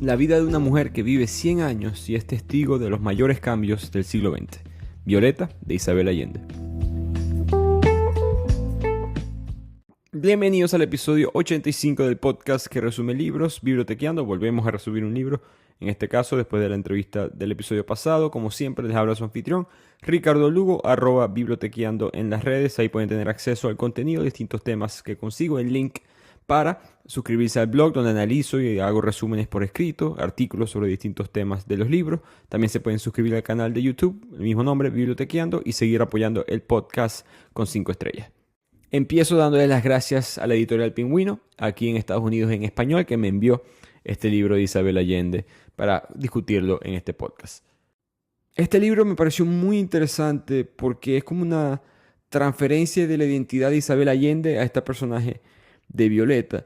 la vida de una mujer que vive 100 años y es testigo de los mayores cambios del siglo XX. Violeta, de Isabel Allende. Bienvenidos al episodio 85 del podcast que resume libros, Bibliotequeando. Volvemos a resumir un libro, en este caso después de la entrevista del episodio pasado. Como siempre les habla su anfitrión, Ricardo Lugo, @bibliotequeando en las redes. Ahí pueden tener acceso al contenido, distintos temas que consigo, el link para suscribirse al blog donde analizo y hago resúmenes por escrito, artículos sobre distintos temas de los libros. También se pueden suscribir al canal de YouTube, el mismo nombre, Bibliotequeando, y seguir apoyando el podcast con 5 estrellas. Empiezo dándole las gracias a la editorial Pingüino, aquí en Estados Unidos en español, que me envió este libro de Isabel Allende para discutirlo en este podcast. Este libro me pareció muy interesante porque es como una transferencia de la identidad de Isabel Allende a este personaje de Violeta.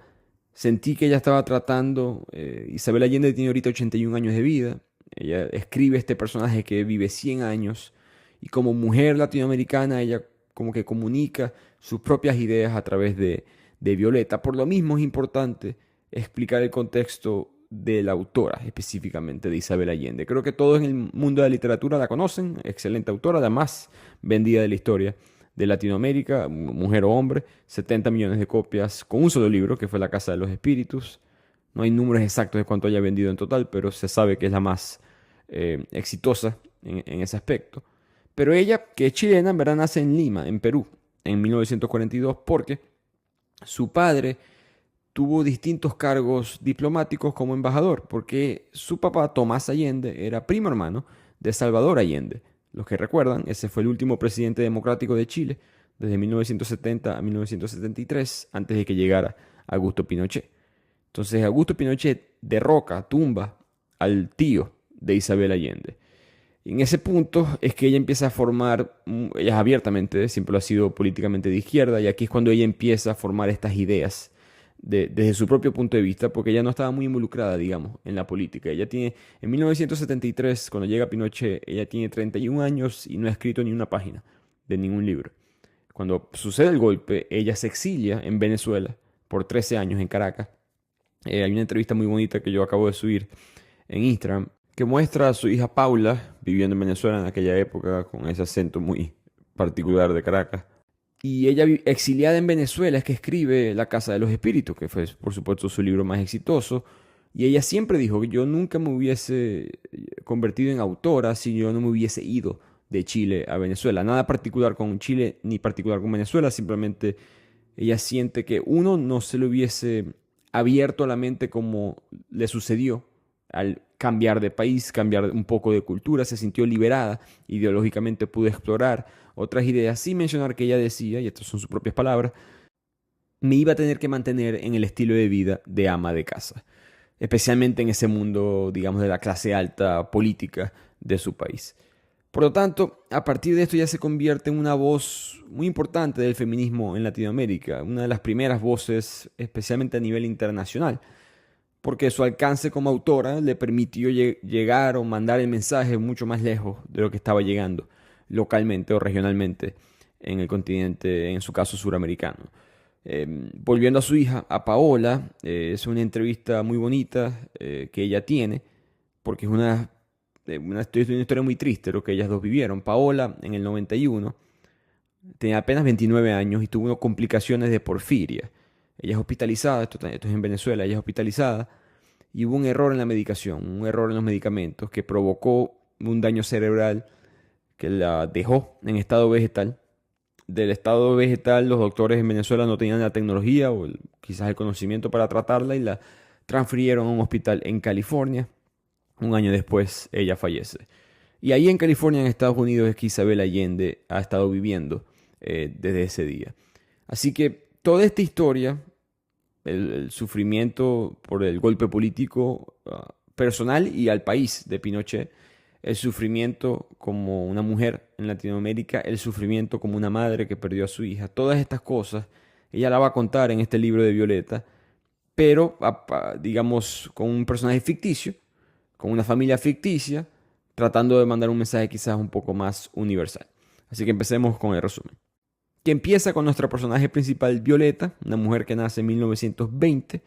Sentí que ella estaba tratando, Isabel Allende tiene ahorita 81 años de vida, ella escribe este personaje que vive 100 años y como mujer latinoamericana ella como que comunica sus propias ideas a través de Violeta. Por lo mismo es importante explicar el contexto de la autora, específicamente de Isabel Allende. Creo que todos en el mundo de la literatura la conocen, excelente autora, la más vendida de la historia de Latinoamérica, mujer o hombre, 70 millones de copias con un solo libro, que fue La Casa de los Espíritus. No hay números exactos de cuánto haya vendido en total, pero se sabe que es la más exitosa en ese aspecto. Pero ella, que es chilena, en verdad nace en Lima, en Perú, en 1942, porque su padre tuvo distintos cargos diplomáticos como embajador, porque su papá, Tomás Allende, era primo hermano de Salvador Allende. Los que recuerdan, ese fue el último presidente democrático de Chile, desde 1970 a 1973, antes de que llegara Augusto Pinochet. Entonces, Augusto Pinochet derroca, tumba al tío de Isabel Allende. Y en ese punto es que ella empieza a formar, ella abiertamente, siempre lo ha sido políticamente de izquierda, y aquí es cuando ella empieza a formar estas ideas desde su propio punto de vista, porque ella no estaba muy involucrada, digamos, en la política. Ella tiene, en 1973, cuando llega Pinochet, ella tiene 31 años y no ha escrito ni una página de ningún libro. Cuando sucede el golpe, ella se exilia en Venezuela por 13 años en Caracas. Hay una entrevista muy bonita que yo acabo de subir en Instagram, que muestra a su hija Paula viviendo en Venezuela en aquella época, con ese acento muy particular de Caracas. Y ella, exiliada en Venezuela, es que escribe La Casa de los Espíritus, que fue, por supuesto, su libro más exitoso. Y ella siempre dijo que yo nunca me hubiese convertido en autora si yo no me hubiese ido de Chile a Venezuela. Nada particular con Chile ni particular con Venezuela, simplemente ella siente que uno no se le hubiese abierto la mente como le sucedió al cambiar de país, cambiar un poco de cultura, se sintió liberada, ideológicamente pudo explorar otras ideas, sin mencionar que ella decía, y estas son sus propias palabras, me iba a tener que mantener en el estilo de vida de ama de casa, especialmente en ese mundo, digamos, de la clase alta política de su país. Por lo tanto, a partir de esto ya se convierte en una voz muy importante del feminismo en Latinoamérica, una de las primeras voces, especialmente a nivel internacional, porque su alcance como autora le permitió llegar o mandar el mensaje mucho más lejos de lo que estaba llegando localmente o regionalmente en el continente, en su caso suramericano. Volviendo a su hija, a Paola, es una entrevista muy bonita que ella tiene, porque es una historia muy triste lo que ellas dos vivieron. Paola, en el 91, tenía apenas 29 años y tuvo complicaciones de porfiria. Ella es hospitalizada, esto es en Venezuela, ella es hospitalizada y hubo un error en la medicación, un error en los medicamentos que provocó un daño cerebral que la dejó en estado vegetal. Del estado vegetal los doctores en Venezuela no tenían la tecnología o quizás el conocimiento para tratarla y la transfirieron a un hospital en California. Un año después ella fallece. Y ahí en California, en Estados Unidos, es que Isabel Allende ha estado viviendo desde ese día. Así que toda esta historia, el sufrimiento por el golpe político personal y al país de Pinochet, el sufrimiento como una mujer en Latinoamérica, el sufrimiento como una madre que perdió a su hija, todas estas cosas, ella la va a contar en este libro de Violeta, pero digamos con un personaje ficticio, con una familia ficticia, tratando de mandar un mensaje quizás un poco más universal. Así que empecemos con el resumen. Que empieza con nuestra personaje principal, Violeta, una mujer que nace en 1920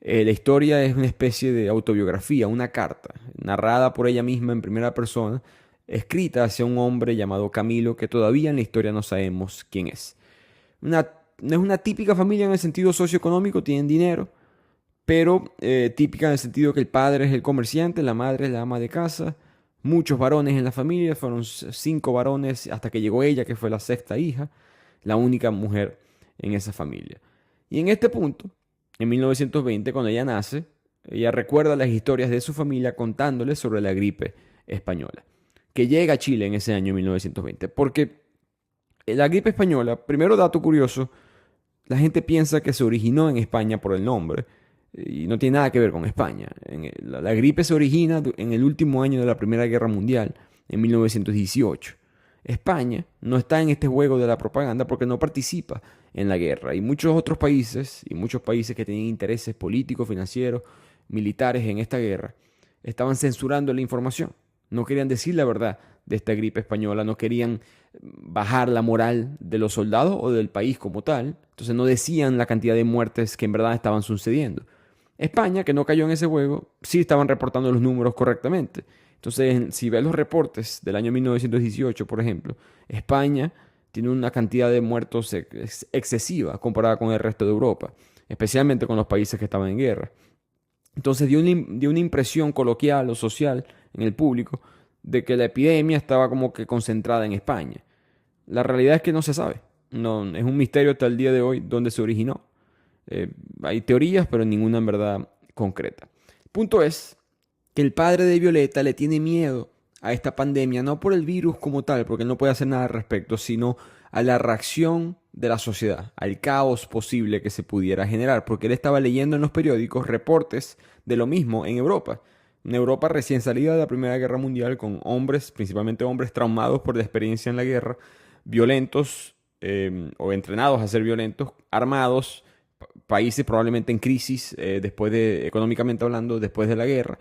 La historia es una especie de autobiografía, una carta, narrada por ella misma en primera persona, escrita hacia un hombre llamado Camilo que todavía en la historia no sabemos quién es. No es una típica familia en el sentido socioeconómico, tienen dinero, pero típica en el sentido que el padre es el comerciante, la madre es la ama de casa, muchos varones en la familia, fueron 5 varones hasta que llegó ella, que fue la sexta hija, la única mujer en esa familia. Y en este punto, en 1920, cuando ella nace, ella recuerda las historias de su familia contándoles sobre la gripe española, que llega a Chile en ese año 1920, porque la gripe española, primero dato curioso, la gente piensa que se originó en España por el nombre y no tiene nada que ver con España. La gripe se origina en el último año de la Primera Guerra Mundial, en 1918. España no está en este juego de la propaganda porque no participa en la guerra y muchos países que tenían intereses políticos, financieros, militares en esta guerra, estaban censurando la información. No querían decir la verdad de esta gripe española, no querían bajar la moral de los soldados o del país como tal. Entonces no decían la cantidad de muertes que en verdad estaban sucediendo. España, que no cayó en ese juego, sí estaban reportando los números correctamente. Entonces, si ves los reportes del año 1918, por ejemplo, España tiene una cantidad de muertos excesiva comparada con el resto de Europa, especialmente con los países que estaban en guerra. Entonces dio una impresión coloquial o social en el público de que la epidemia estaba como que concentrada en España. La realidad es que no se sabe. No, es un misterio hasta el día de hoy dónde se originó. Hay teorías, pero ninguna en verdad concreta. El punto es que el padre de Violeta le tiene miedo a esta pandemia, no por el virus como tal, porque él no puede hacer nada al respecto, sino a la reacción de la sociedad, al caos posible que se pudiera generar, porque él estaba leyendo en los periódicos reportes de lo mismo en Europa. En Europa recién salida de la Primera Guerra Mundial, con hombres, principalmente hombres traumados por la experiencia en la guerra, violentos o entrenados a ser violentos, armados, países probablemente en crisis, económicamente hablando, después de la guerra.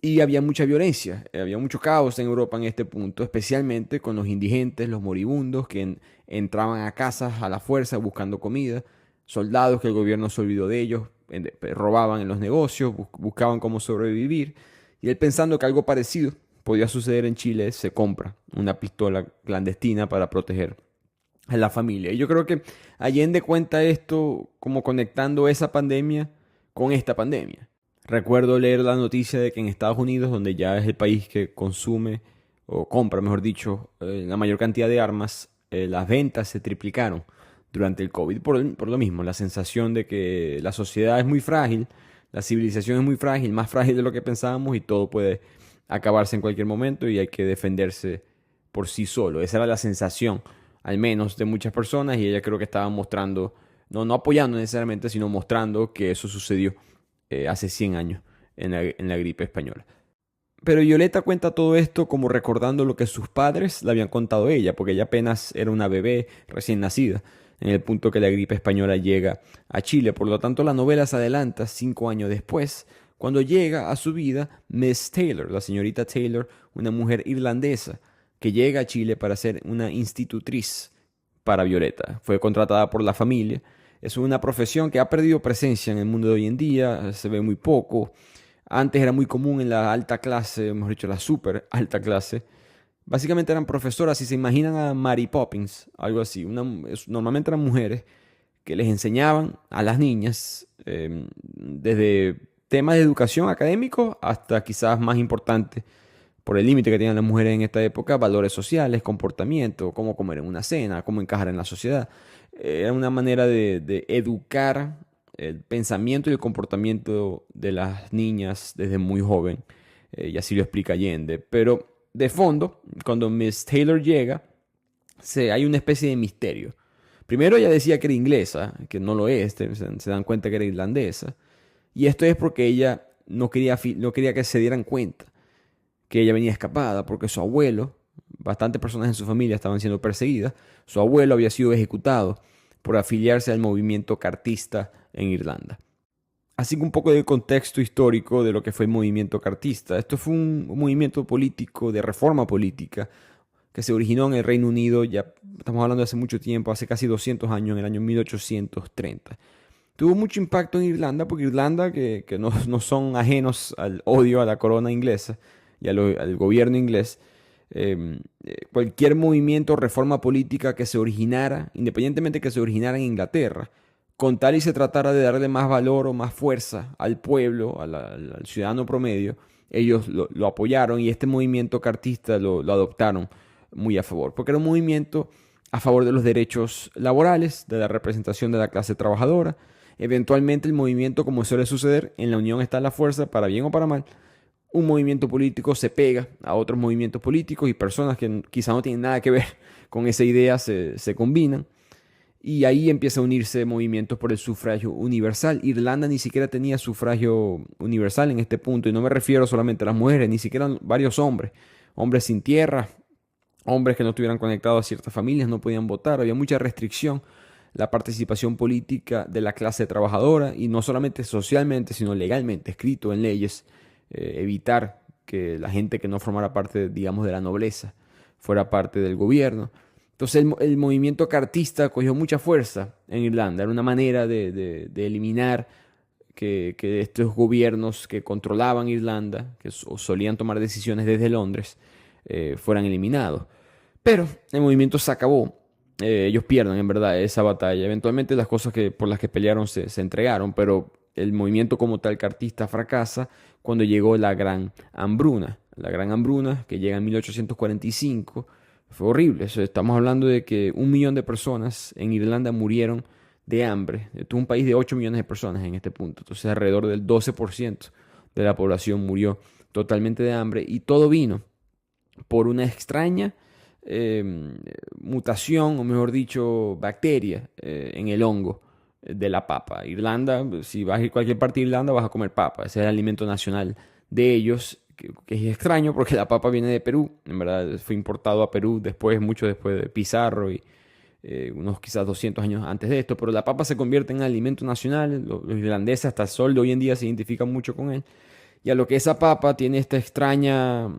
Y había mucha violencia, había mucho caos en Europa en este punto, especialmente con los indigentes, los moribundos que entraban a casas a la fuerza buscando comida, soldados que el gobierno se olvidó de ellos, robaban en los negocios, buscaban cómo sobrevivir. Y él, pensando que algo parecido podía suceder en Chile, se compra una pistola clandestina para proteger a la familia. Y yo creo que Allende cuenta esto como conectando esa pandemia con esta pandemia. Recuerdo leer la noticia de que en Estados Unidos, donde ya es el país que consume o compra, mejor dicho, la mayor cantidad de armas, las ventas se triplicaron durante el COVID por lo mismo, la sensación de que la sociedad es muy frágil, la civilización es muy frágil, más frágil de lo que pensábamos y todo puede acabarse en cualquier momento y hay que defenderse por sí solo. Esa era la sensación, al menos de muchas personas, y ella creo que estaba mostrando, no apoyando necesariamente, sino mostrando que eso sucedió hace 100 años en la gripe española. Pero Violeta cuenta todo esto como recordando lo que sus padres le habían contado a ella, porque ella apenas era una bebé recién nacida, en el punto que la gripe española llega a Chile. Por lo tanto, la novela se adelanta 5 años después, cuando llega a su vida Miss Taylor, la señorita Taylor, una mujer irlandesa, que llega a Chile para ser una institutriz para Violeta. Fue contratada por la familia. Es una profesión que ha perdido presencia en el mundo de hoy en día, se ve muy poco. Antes era muy común en la alta clase, mejor dicho, la super alta clase. Básicamente eran profesoras, si se imaginan a Mary Poppins, algo así. Normalmente eran mujeres que les enseñaban a las niñas desde temas de educación académicos hasta quizás más importante, por el límite que tenían las mujeres en esta época, valores sociales, comportamiento, cómo comer en una cena, cómo encajar en la sociedad. Era una manera de educar el pensamiento y el comportamiento de las niñas desde muy joven, y así lo explica Allende. Pero de fondo, cuando Miss Taylor llega, hay una especie de misterio. Primero ella decía que era inglesa, que no lo es, se dan cuenta que era irlandesa, y esto es porque ella no quería que se dieran cuenta que ella venía escapada, porque su abuelo, bastantes personas en su familia estaban siendo perseguidas, su abuelo había sido ejecutado por afiliarse al movimiento cartista en Irlanda. Así que un poco del contexto histórico de lo que fue el movimiento cartista. Esto fue un movimiento político, de reforma política, que se originó en el Reino Unido, ya estamos hablando de hace mucho tiempo, hace casi 200 años, en el año 1830. tuvo mucho impacto en Irlanda, porque Irlanda, que no son ajenos al odio a la corona inglesa y al gobierno inglés, cualquier movimiento o reforma política que se originara, independientemente que se originara en Inglaterra, con tal y se tratara de darle más valor o más fuerza al pueblo, al ciudadano promedio, ellos lo apoyaron y este movimiento cartista lo adoptaron muy a favor, porque era un movimiento a favor de los derechos laborales, de la representación de la clase trabajadora. Eventualmente el movimiento, como suele suceder, en la unión está la fuerza, para bien o para mal. Un movimiento político se pega a otros movimientos políticos y personas que quizá no tienen nada que ver con esa idea se combinan. Y ahí empieza a unirse movimientos por el sufragio universal. Irlanda ni siquiera tenía sufragio universal en este punto, y no me refiero solamente a las mujeres, ni siquiera varios hombres. Hombres sin tierra, hombres que no estuvieran conectados a ciertas familias no podían votar. Había mucha restricción la participación política de la clase trabajadora, y no solamente socialmente, sino legalmente, escrito en leyes, evitar que la gente que no formara parte, digamos, de la nobleza fuera parte del gobierno. Entonces el movimiento cartista cogió mucha fuerza en Irlanda. Era una manera de eliminar que estos gobiernos que controlaban Irlanda, que solían tomar decisiones desde Londres, fueran eliminados. Pero el movimiento se acabó. Ellos pierden en verdad esa batalla. Eventualmente las cosas por las que pelearon se entregaron, pero el movimiento como tal cartista fracasa cuando llegó la Gran Hambruna. La Gran Hambruna, que llega en 1845, fue horrible. Estamos hablando de que 1 millón de personas en Irlanda murieron de hambre. Esto es un país de 8 millones de personas en este punto. Entonces alrededor del 12% de la población murió totalmente de hambre, y todo vino por una extraña mutación, o mejor dicho, bacteria en el hongo de la papa. Irlanda, si vas a ir a cualquier parte de Irlanda, vas a comer papa. Ese es el alimento nacional de ellos, que es extraño porque la papa viene de Perú. En verdad fue importado a Perú mucho después de Pizarro y unos quizás 200 años antes de esto. Pero la papa se convierte en alimento nacional. Los irlandeses hasta el sol de hoy en día se identifican mucho con él. Y a lo que esa papa tiene esta extraña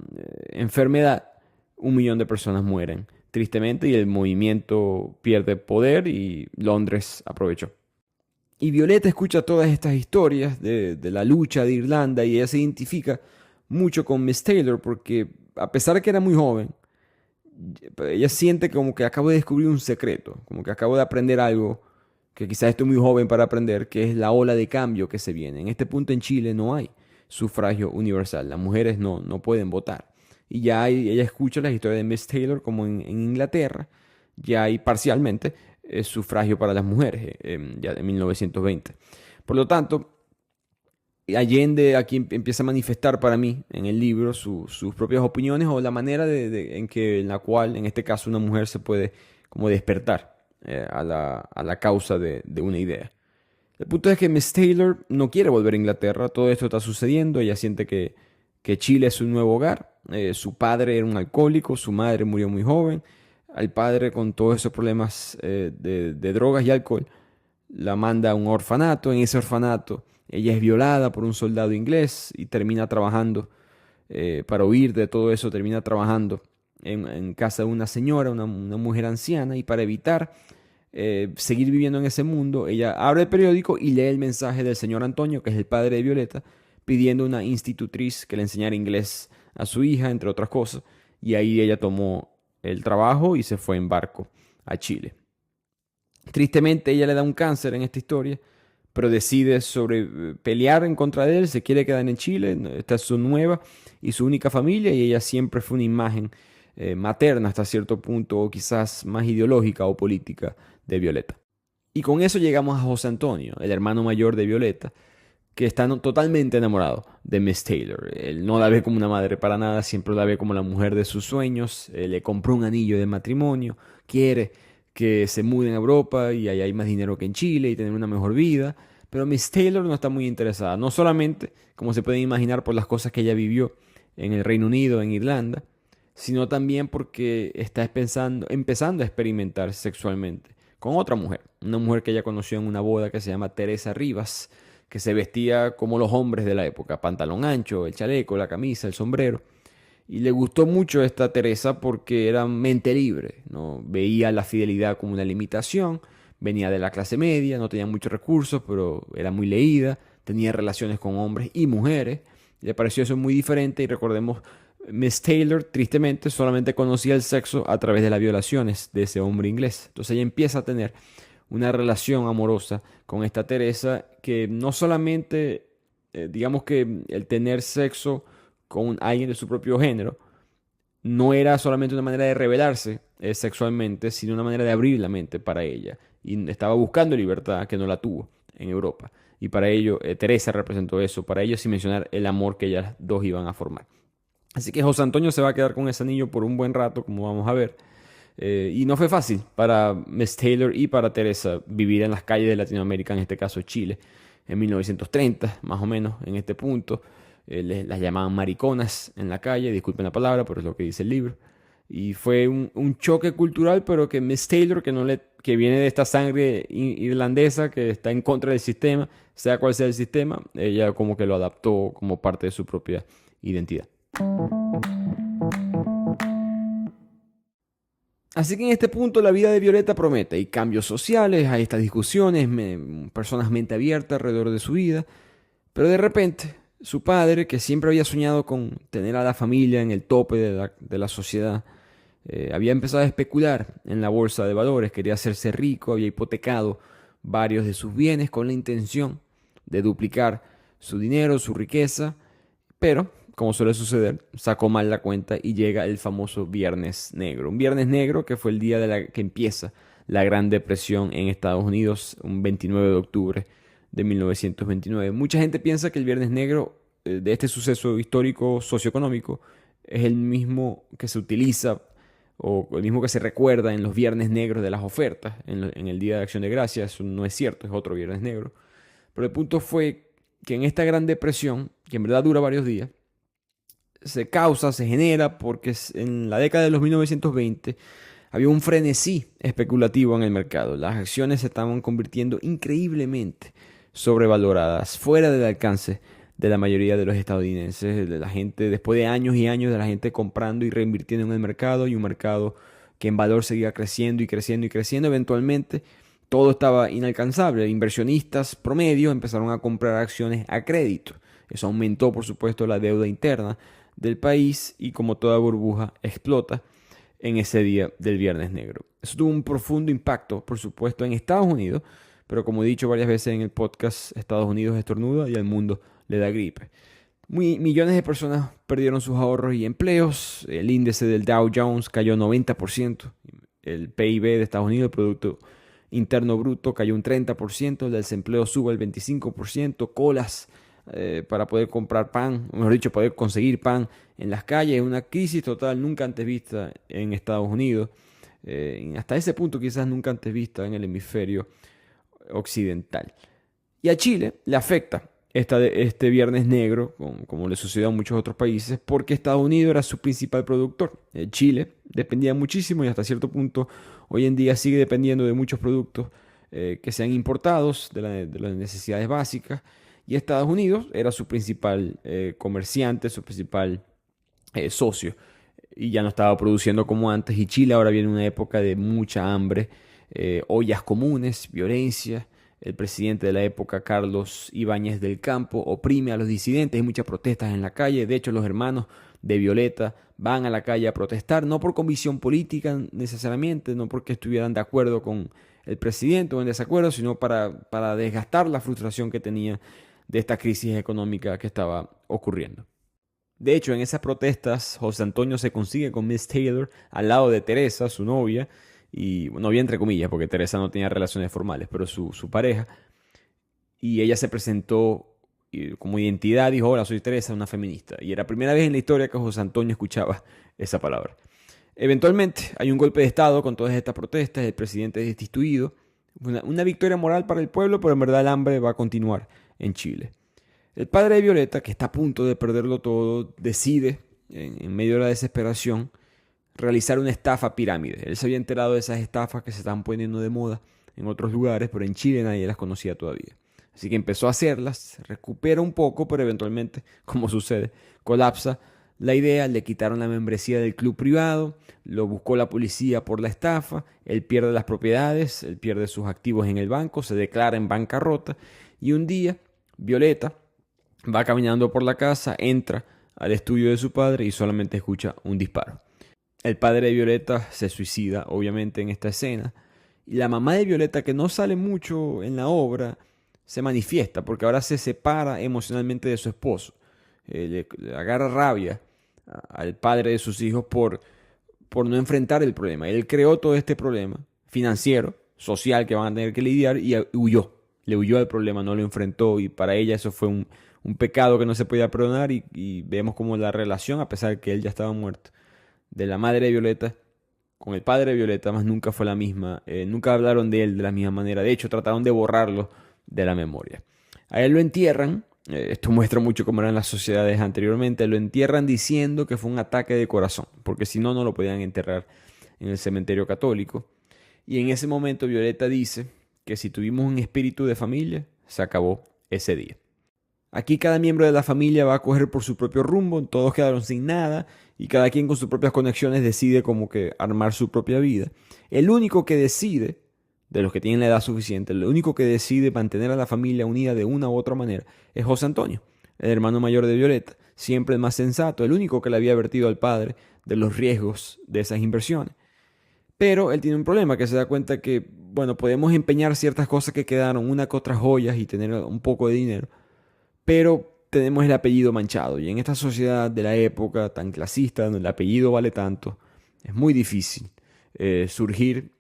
enfermedad, 1 millón de personas mueren, tristemente, y el movimiento pierde poder y Londres aprovechó. Y Violeta escucha todas estas historias de la lucha de Irlanda, y ella se identifica mucho con Miss Taylor porque, a pesar de que era muy joven, ella siente como que acabo de descubrir un secreto, como que acabo de aprender algo que quizás estoy muy joven para aprender, que es la ola de cambio que se viene. En este punto en Chile no hay sufragio universal, las mujeres no pueden votar. Y ya ella escucha las historias de Miss Taylor, como en Inglaterra, ya hay parcialmente sufragio para las mujeres, ya en 1920. Por lo tanto, Allende aquí empieza a manifestar para mí en el libro sus propias opiniones, o la manera en la cual, en este caso, una mujer se puede como despertar a la causa de una idea. El punto es que Miss Taylor no quiere volver a Inglaterra. Todo esto está sucediendo. Ella siente que Chile es su nuevo hogar. Su padre era un alcohólico, su madre murió muy joven. Al padre, con todos esos problemas de drogas y alcohol, la manda a un orfanato. En ese orfanato ella es violada por un soldado inglés y termina trabajando, para huir de todo eso, termina trabajando en casa de una señora, una mujer anciana, y para evitar seguir viviendo en ese mundo, ella abre el periódico y lee el mensaje del señor Antonio, que es el padre de Violeta, pidiendo una institutriz que le enseñara inglés a su hija, entre otras cosas. Y ahí ella tomó el trabajo y se fue en barco a Chile. Tristemente, ella le da un cáncer en esta historia, pero decide pelear en contra de él. Se quiere quedar en Chile. Esta es su nueva y su única familia, y ella siempre fue una imagen materna hasta cierto punto, o quizás más ideológica o política, de Violeta. Y con eso llegamos a José Antonio, el hermano mayor de Violeta, que está totalmente enamorado de Miss Taylor. Él no la ve como una madre para nada, siempre la ve como la mujer de sus sueños. Le compró un anillo de matrimonio, quiere que se muden a Europa y ahí hay más dinero que en Chile y tener una mejor vida. Pero Miss Taylor no está muy interesada, no solamente, como se pueden imaginar, por las cosas que ella vivió en el Reino Unido, en Irlanda, sino también porque está empezando a experimentar sexualmente con otra mujer, una mujer que ella conoció en una boda, que se llama Teresa Rivas, que se vestía como los hombres de la época, pantalón ancho, el chaleco, la camisa, el sombrero. Y le gustó mucho esta Teresa porque era mente libre, ¿no? Veía la fidelidad como una limitación, venía de la clase media, no tenía muchos recursos, pero era muy leída, tenía relaciones con hombres y mujeres. Le pareció eso muy diferente y recordemos, Miss Taylor, tristemente, solamente conocía el sexo a través de las violaciones de ese hombre inglés. Entonces ella empieza a tener una relación amorosa con esta Teresa que no solamente, digamos que el tener sexo con alguien de su propio género, no era solamente una manera de rebelarse sexualmente, sino una manera de abrir la mente para ella. Y estaba buscando libertad que no la tuvo en Europa. Y para ello, Teresa representó eso, para ello sin mencionar el amor que ellas dos iban a formar. Así que José Antonio se va a quedar con ese anillo por un buen rato, como vamos a ver. Y no fue fácil para Miss Taylor y para Teresa vivir en las calles de Latinoamérica, en este caso Chile, en 1930, más o menos, en este punto. Las llamaban mariconas en la calle, disculpen la palabra, pero es lo que dice el libro. Y fue un choque cultural, pero que Miss Taylor, que viene de esta sangre irlandesa, que está en contra del sistema, sea cual sea el sistema, ella como que lo adaptó como parte de su propia identidad. Así que en este punto la vida de Violeta promete. Hay cambios sociales, hay estas discusiones, personas mente abierta alrededor de su vida. Pero de repente, su padre, que siempre había soñado con tener a la familia en el tope de la sociedad, había empezado a especular en la bolsa de valores, quería hacerse rico, había hipotecado varios de sus bienes con la intención de duplicar su dinero, su riqueza, pero, como suele suceder, sacó mal la cuenta y llega el famoso Viernes Negro. Un Viernes Negro que fue el día que empieza la Gran Depresión en Estados Unidos, un 29 de octubre de 1929. Mucha gente piensa que el Viernes Negro de este suceso histórico socioeconómico es el mismo que se utiliza o el mismo que se recuerda en los Viernes Negros de las ofertas, en el Día de Acción de Gracias. Eso no es cierto, es otro Viernes Negro. Pero el punto fue que en esta Gran Depresión, que en verdad dura varios días, se genera porque en la década de los 1920 había un frenesí especulativo en el mercado. Las acciones se estaban convirtiendo increíblemente sobrevaloradas, fuera del alcance de la mayoría de los estadounidenses, de la gente, después de años y años de la gente comprando y reinvirtiendo en el mercado, y un mercado que en valor seguía creciendo y creciendo y creciendo. Eventualmente todo estaba inalcanzable. Inversionistas promedio empezaron a comprar acciones a crédito. Eso aumentó, por supuesto, la deuda interna del país y, como toda burbuja, explota en ese día del Viernes Negro. Eso tuvo un profundo impacto, por supuesto, en Estados Unidos, pero como he dicho varias veces en el podcast, Estados Unidos estornuda y al mundo le da gripe. Millones de personas perdieron sus ahorros y empleos. El índice del Dow Jones cayó 90%. El PIB de Estados Unidos, el Producto Interno Bruto, cayó un 30%. El desempleo sube el 25%. Colas para poder comprar pan, o mejor dicho, poder conseguir pan en las calles. Una crisis total nunca antes vista en Estados Unidos. Hasta ese punto quizás nunca antes vista en el hemisferio occidental. Y a Chile le afecta este Viernes Negro, como le sucedió a muchos otros países, porque Estados Unidos era su principal productor. Chile dependía muchísimo y hasta cierto punto hoy en día sigue dependiendo de muchos productos que sean importados, de las necesidades básicas, y Estados Unidos era su principal comerciante, su principal socio, y ya no estaba produciendo como antes, y Chile ahora viene una época de mucha hambre, ollas comunes, violencia. El presidente de la época, Carlos Ibáñez del Campo, oprime a los disidentes. Hay muchas protestas en la calle. De hecho, los hermanos de Violeta van a la calle a protestar, no por convicción política necesariamente, no porque estuvieran de acuerdo con el presidente o en desacuerdo, sino para desgastar la frustración que tenía de esta crisis económica que estaba ocurriendo. De hecho, en esas protestas, José Antonio se consigue con Miss Taylor al lado de Teresa, su novia, y novia entre comillas, porque Teresa no tenía relaciones formales, pero su pareja, y ella se presentó como identidad, dijo: hola, soy Teresa, una feminista, y era la primera vez en la historia que José Antonio escuchaba esa palabra. Eventualmente hay un golpe de estado con todas estas protestas, el presidente es destituido, una victoria moral para el pueblo, pero en verdad el hambre va a continuar en Chile. El padre de Violeta, que está a punto de perderlo todo, decide, en medio de la desesperación, realizar una estafa pirámide. Él se había enterado de esas estafas que se estaban poniendo de moda en otros lugares, pero en Chile nadie las conocía todavía. Así que empezó a hacerlas, recupera un poco, pero eventualmente, como sucede, colapsa la idea, le quitaron la membresía del club privado, lo buscó la policía por la estafa, él pierde las propiedades, él pierde sus activos en el banco, se declara en bancarrota y un día Violeta va caminando por la casa, entra al estudio de su padre y solamente escucha un disparo. El padre de Violeta se suicida, obviamente, en esta escena. Y la mamá de Violeta, que no sale mucho en la obra, se manifiesta porque ahora se separa emocionalmente de su esposo. Le agarra rabia al padre de sus hijos por no enfrentar el problema. Él creó todo este problema financiero, social, que van a tener que lidiar y huyó. Le huyó al problema, no lo enfrentó y para ella eso fue un pecado que no se podía perdonar y vemos como la relación, a pesar de que él ya estaba muerto, de la madre de Violeta con el padre de Violeta, más nunca fue la misma. Nunca hablaron de él de la misma manera. De hecho, trataron de borrarlo de la memoria. A él lo entierran. Esto muestra mucho cómo eran las sociedades anteriormente. Lo entierran diciendo que fue un ataque de corazón, porque si no, no lo podían enterrar en el cementerio católico. Y en ese momento Violeta dice que si tuvimos un espíritu de familia, se acabó ese día. Aquí cada miembro de la familia va a coger por su propio rumbo, todos quedaron sin nada y cada quien con sus propias conexiones decide como que armar su propia vida. El único que decide, de los que tienen la edad suficiente, el único que decide mantener a la familia unida de una u otra manera es José Antonio, el hermano mayor de Violeta, siempre el más sensato, el único que le había advertido al padre de los riesgos de esas inversiones. Pero él tiene un problema, que se da cuenta que, bueno, podemos empeñar ciertas cosas que quedaron, una que otras joyas y tener un poco de dinero, pero tenemos el apellido manchado. Y en esta sociedad de la época tan clasista, donde el apellido vale tanto, es muy difícil surgir.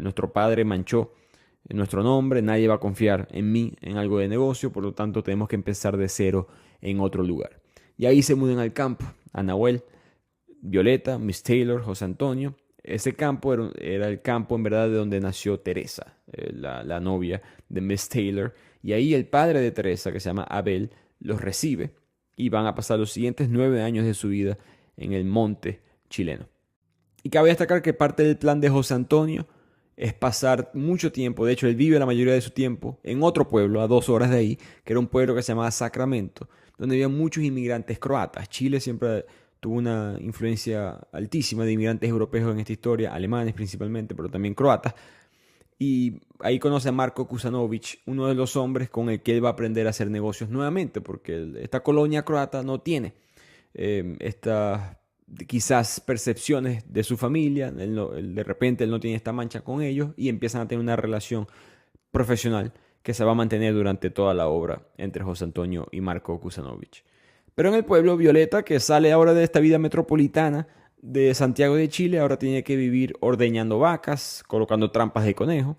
Nuestro padre manchó nuestro nombre, nadie va a confiar en mí, en algo de negocio, por lo tanto tenemos que empezar de cero en otro lugar. Y ahí se mudan al campo, a Nahuel, Violeta, Miss Taylor, José Antonio. Ese campo era el campo en verdad de donde nació Teresa, la novia de Miss Taylor. Y ahí el padre de Teresa, que se llama Abel, los recibe y van a pasar los siguientes 9 años de su vida en el monte chileno. Y cabe destacar que parte del plan de José Antonio es pasar mucho tiempo, de hecho él vive la mayoría de su tiempo en otro pueblo a 2 horas de ahí, que era un pueblo que se llamaba Sacramento, donde había muchos inmigrantes croatas. Chile siempre tuvo una influencia altísima de inmigrantes europeos en esta historia, alemanes principalmente, pero también croatas. Y ahí conoce a Marko Kusanovich, uno de los hombres con el que él va a aprender a hacer negocios nuevamente, porque esta colonia croata no tiene estas quizás percepciones de su familia. De repente él no tiene esta mancha con ellos y empiezan a tener una relación profesional que se va a mantener durante toda la obra entre José Antonio y Marko Kusanovich. Pero en el pueblo, Violeta, que sale ahora de esta vida metropolitana de Santiago de Chile, ahora tiene que vivir ordeñando vacas, colocando trampas de conejo.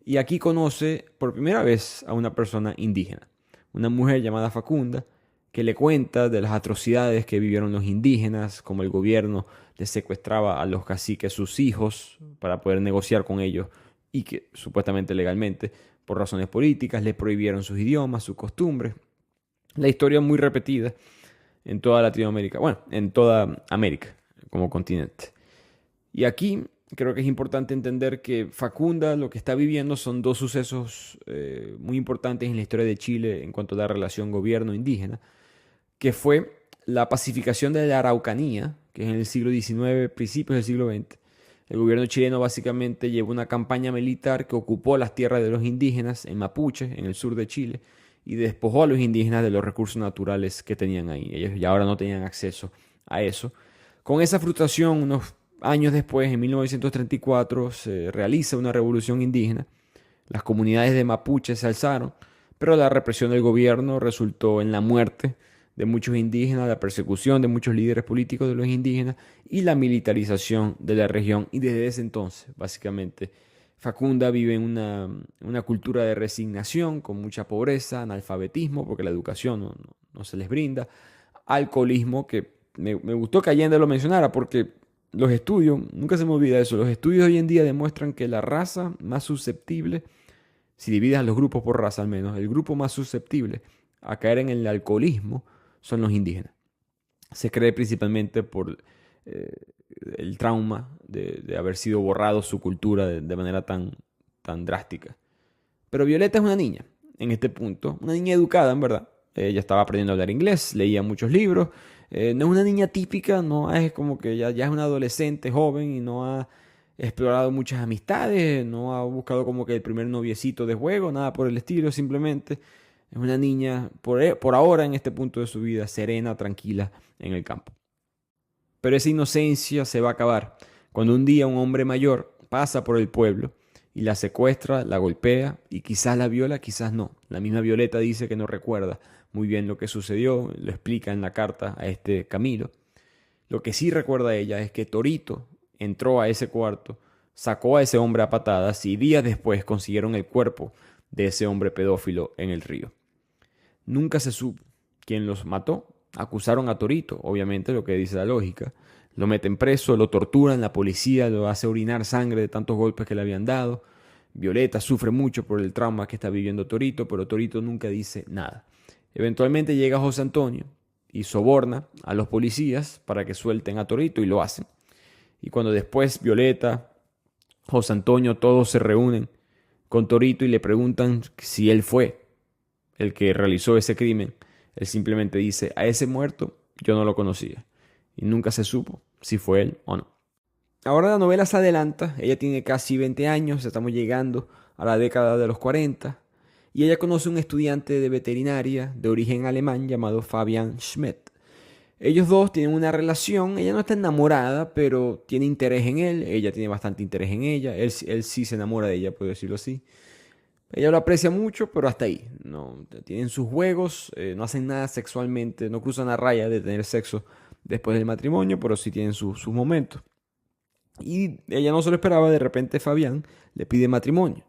Y aquí conoce por primera vez a una persona indígena, una mujer llamada Facunda, que le cuenta de las atrocidades que vivieron los indígenas, como el gobierno les secuestraba a los caciques sus hijos para poder negociar con ellos y que supuestamente legalmente, por razones políticas, les prohibieron sus idiomas, sus costumbres. La historia es muy repetida en toda Latinoamérica, bueno, en toda América como continente. Y aquí creo que es importante entender que Facunda lo que está viviendo son dos sucesos muy importantes en la historia de Chile en cuanto a la relación gobierno-indígena, que fue la pacificación de la Araucanía, que es en el siglo XIX, principios del siglo XX. El gobierno chileno básicamente llevó una campaña militar que ocupó las tierras de los indígenas en Mapuche, en el sur de Chile, y despojó a los indígenas de los recursos naturales que tenían ahí. Ellos ya ahora no tenían acceso a eso. Con esa frustración, unos años después, en 1934, se realiza una revolución indígena. Las comunidades de Mapuche se alzaron, pero la represión del gobierno resultó en la muerte de muchos indígenas, la persecución de muchos líderes políticos de los indígenas y la militarización de la región. Y desde ese entonces, básicamente, Facunda vive en una cultura de resignación, con mucha pobreza, analfabetismo, porque la educación no se les brinda, alcoholismo, que me gustó que Allende lo mencionara, porque los estudios, nunca se me olvida eso, los estudios hoy en día demuestran que la raza más susceptible, si divides a los grupos por raza al menos, el grupo más susceptible a caer en el alcoholismo son los indígenas. Se cree principalmente por el trauma de haber sido borrado su cultura de manera tan drástica. Pero Violeta es una niña, en este punto, una niña educada en verdad. Ella estaba aprendiendo a hablar inglés, leía muchos libros, No es una niña típica, no es como que ya es una adolescente joven y no ha explorado muchas amistades, no ha buscado como que el primer noviecito de juego, nada por el estilo, simplemente es una niña por ahora en este punto de su vida serena, tranquila en el campo. Pero esa inocencia se va a acabar cuando un día un hombre mayor pasa por el pueblo y la secuestra, la golpea y quizás la viola, quizás no. La misma Violeta dice que no recuerda muy bien lo que sucedió, lo explica en la carta a este Camilo. Lo que sí recuerda ella es que Torito entró a ese cuarto, sacó a ese hombre a patadas y días después consiguieron el cuerpo de ese hombre pedófilo en el río. Nunca se supo quién los mató. Acusaron a Torito, obviamente, lo que dice la lógica. Lo meten preso, lo torturan, la policía lo hace orinar sangre de tantos golpes que le habían dado. Violeta sufre mucho por el trauma que está viviendo Torito, pero Torito nunca dice nada. Eventualmente llega José Antonio y soborna a los policías para que suelten a Torito y lo hacen. Y cuando después Violeta, José Antonio, todos se reúnen con Torito y le preguntan si él fue el que realizó ese crimen, él simplemente dice, a ese muerto yo no lo conocía. Y nunca se supo si fue él o no. Ahora la novela se adelanta, ella tiene casi 20 años, estamos llegando a la década de los 40, y ella conoce a un estudiante de veterinaria de origen alemán llamado Fabian Schmidt. Ellos dos tienen una relación, ella no está enamorada, pero tiene interés en él, ella tiene bastante interés en ella, él sí se enamora de ella, puedo decirlo así. Ella lo aprecia mucho, pero hasta ahí. No, tienen sus juegos, no hacen nada sexualmente, no cruzan la raya de tener sexo después del matrimonio, pero sí tienen sus momentos. Y ella no se lo esperaba, de repente Fabián le pide matrimonio.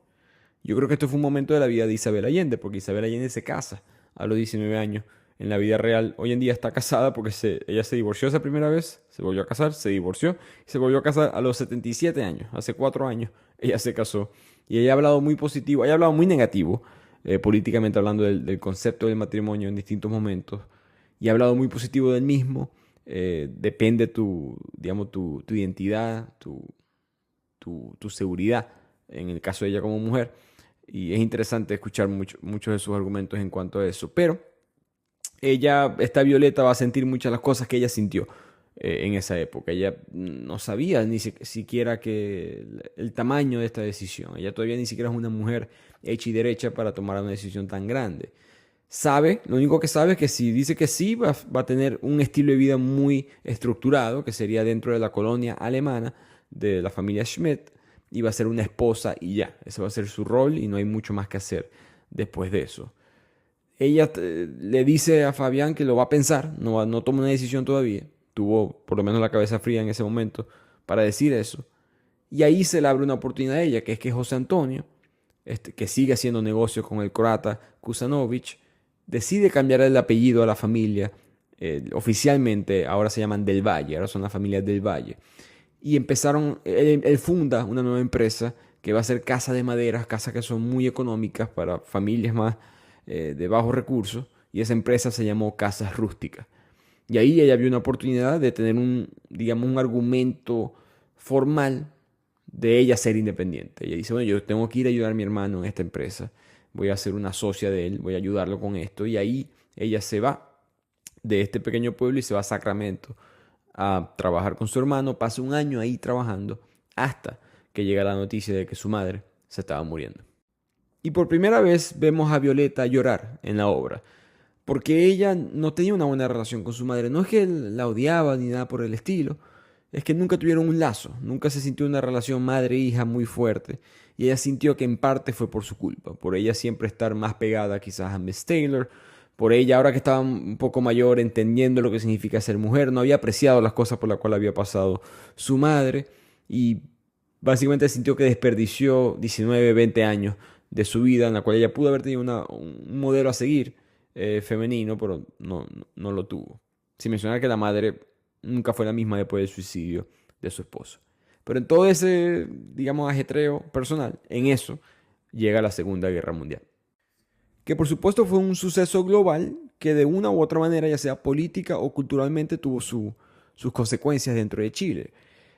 Yo creo que esto fue un momento de la vida de Isabel Allende, porque Isabel Allende se casa a los 19 años. En la vida real, hoy en día está casada porque ella se divorció esa primera vez, se volvió a casar, se divorció y se volvió a casar a los 77 años. Hace 4 años ella se casó. Y ella ha hablado muy positivo, ella ha hablado muy negativo, políticamente hablando del concepto del matrimonio en distintos momentos. Y ha hablado muy positivo del mismo. Depende digamos, tu identidad, tu seguridad, en el caso de ella como mujer. Y es interesante escuchar muchos de sus argumentos en cuanto a eso. Pero esta Violeta va a sentir muchas de las cosas que ella sintió en esa época. Ella no sabía ni siquiera que el tamaño de esta decisión. Ella todavía ni siquiera es una mujer hecha y derecha para tomar una decisión tan grande. Lo único que sabe es que si dice que sí, va a tener un estilo de vida muy estructurado, que sería dentro de la colonia alemana de la familia Schmidt, y va a ser una esposa y ya. Ese va a ser su rol y no hay mucho más que hacer después de eso. Ella le dice a Fabián que lo va a pensar, no toma una decisión todavía. Tuvo por lo menos la cabeza fría en ese momento para decir eso. Y ahí se le abre una oportunidad a ella, que es que José Antonio, que sigue haciendo negocios con el croata Kusanovich, decide cambiar el apellido a la familia. Oficialmente ahora se llaman Del Valle, ahora son la familia Del Valle. Y él funda una nueva empresa que va a ser casa de maderas, casas que son muy económicas para familias más de bajos recursos. Y esa empresa se llamó Casas Rústicas. Y ahí ella vio una oportunidad de tener digamos, un argumento formal de ella ser independiente. Ella dice, bueno, yo tengo que ir a ayudar a mi hermano en esta empresa. Voy a ser una socia de él, voy a ayudarlo con esto. Y ahí ella se va de este pequeño pueblo y se va a Sacramento a trabajar con su hermano. Pasa un año ahí trabajando hasta que llega la noticia de que su madre se estaba muriendo. Y por primera vez vemos a Violeta llorar en la obra, porque ella no tenía una buena relación con su madre. No es que él la odiaba ni nada por el estilo, es que nunca tuvieron un lazo, nunca se sintió una relación madre-hija muy fuerte. Y ella sintió que en parte fue por su culpa, por ella siempre estar más pegada quizás a Miss Taylor, por ella ahora que estaba un poco mayor, entendiendo lo que significa ser mujer, no había apreciado las cosas por las cuales había pasado su madre y básicamente sintió que desperdició 19, 20 años de su vida en la cual ella pudo haber tenido un modelo a seguir femenino, pero no lo tuvo. Sin mencionar que la madre nunca fue la misma después del suicidio de su esposo. Pero en todo ese, digamos, ajetreo personal, en eso llega la Segunda Guerra Mundial. Que por supuesto fue un suceso global que de una u otra manera, ya sea política o culturalmente, tuvo sus consecuencias dentro de Chile.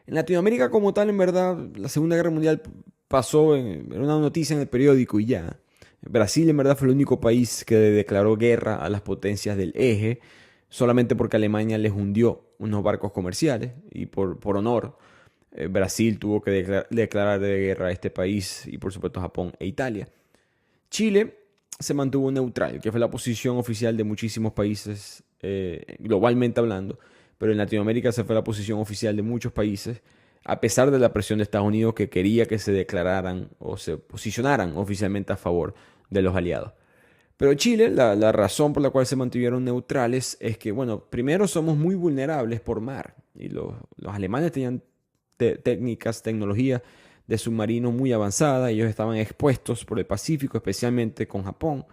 En Latinoamérica como tal, en verdad, la Segunda Guerra Mundial pasó, era una noticia en el periódico y ya. Brasil en verdad fue el único país que declaró guerra a las potencias del eje. solamente porque Alemania les hundió unos barcos comerciales y por honor Brasil tuvo que declarar de guerra a este país y por supuesto Japón e Italia. Chile se mantuvo neutral, que fue la posición oficial de muchísimos países globalmente hablando, pero en Latinoamérica esa fue la posición oficial de muchos países, a pesar de la presión de Estados Unidos que quería que se declararan o se posicionaran oficialmente a favor de los aliados. Pero Chile, la razón por la cual se mantuvieron neutrales es que, bueno, primero somos muy vulnerables por mar y los alemanes tenían técnicas, tecnología de submarino muy avanzada, ellos estaban expuestos por el Pacífico, especialmente con Japón.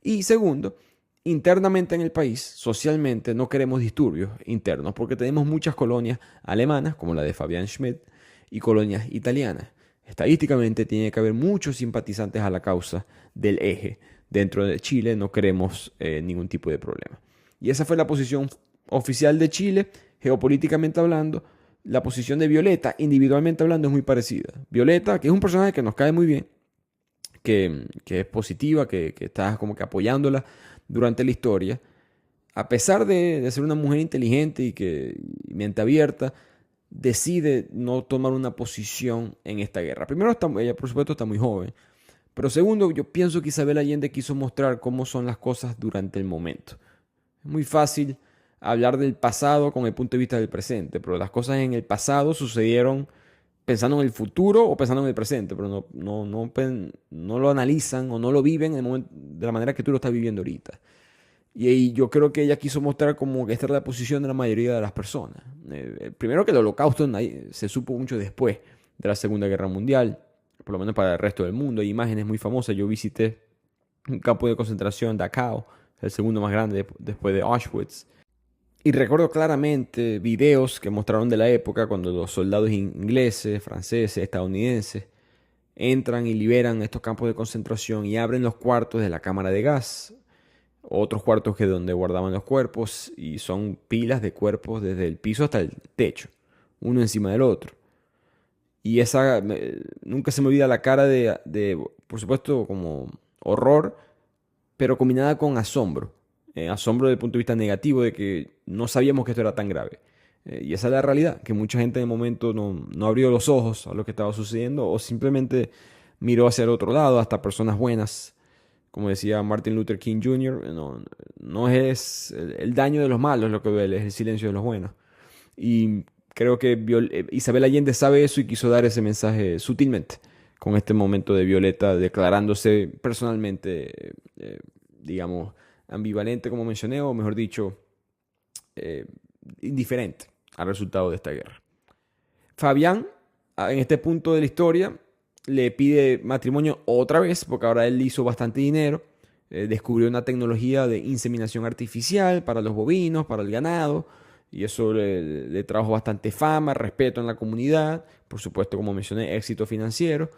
Y segundo, internamente en el país, socialmente, no queremos disturbios internos porque tenemos muchas colonias alemanas, como la de Fabian Schmidt, y colonias italianas. Estadísticamente tiene que haber muchos simpatizantes a la causa del eje. Dentro de Chile no queremos ningún tipo de problema. Y esa fue la posición oficial de Chile, geopolíticamente hablando. La posición de Violeta, individualmente hablando, es muy parecida. Violeta, que es un personaje que nos cae muy bien, que es positiva, que está como que apoyándola durante la historia, a pesar de ser una mujer inteligente y mente abierta, decide no tomar una posición en esta guerra. Primero, ella por supuesto está muy joven, pero segundo, yo pienso que Isabel Allende quiso mostrar cómo son las cosas durante el momento. Es muy fácil hablar del pasado con el punto de vista del presente, pero las cosas en el pasado sucedieron pensando en el futuro o pensando en el presente, pero no lo analizan o no lo viven en el momento, de la manera que tú lo estás viviendo ahorita. Y ahí yo creo que ella quiso mostrar como que esta era la posición de la mayoría de las personas. Primero que el holocausto se supo mucho después de la Segunda Guerra Mundial, por lo menos para el resto del mundo. Hay imágenes muy famosas. Yo visité un campo de concentración, Dachau, el segundo más grande después de Auschwitz. Y recuerdo claramente videos que mostraron de la época cuando los soldados ingleses, franceses, estadounidenses entran y liberan estos campos de concentración y abren los cuartos de la cámara de gas, otros cuartos que donde guardaban los cuerpos, y son pilas de cuerpos desde el piso hasta el techo, uno encima del otro. Y nunca se me olvida la cara por supuesto, como horror, pero combinada con asombro. Asombro desde el punto de vista negativo de que no sabíamos que esto era tan grave. Y esa es la realidad, que mucha gente en el momento no abrió los ojos a lo que estaba sucediendo o simplemente miró hacia el otro lado, hasta personas buenas. Como decía Martin Luther King Jr., no es el daño de los malos lo que duele, es el silencio de los buenos. Y creo que Isabel Allende sabe eso y quiso dar ese mensaje sutilmente con este momento de Violeta declarándose personalmente, digamos, ambivalente, como mencioné, o mejor dicho, indiferente al resultado de esta guerra. Fabián, en este punto de la historia, le pide matrimonio otra vez, porque ahora él hizo bastante dinero, descubrió una tecnología de inseminación artificial para los bovinos, para el ganado, y eso le trajo bastante fama, respeto en la comunidad, por supuesto, como mencioné, éxito financiero.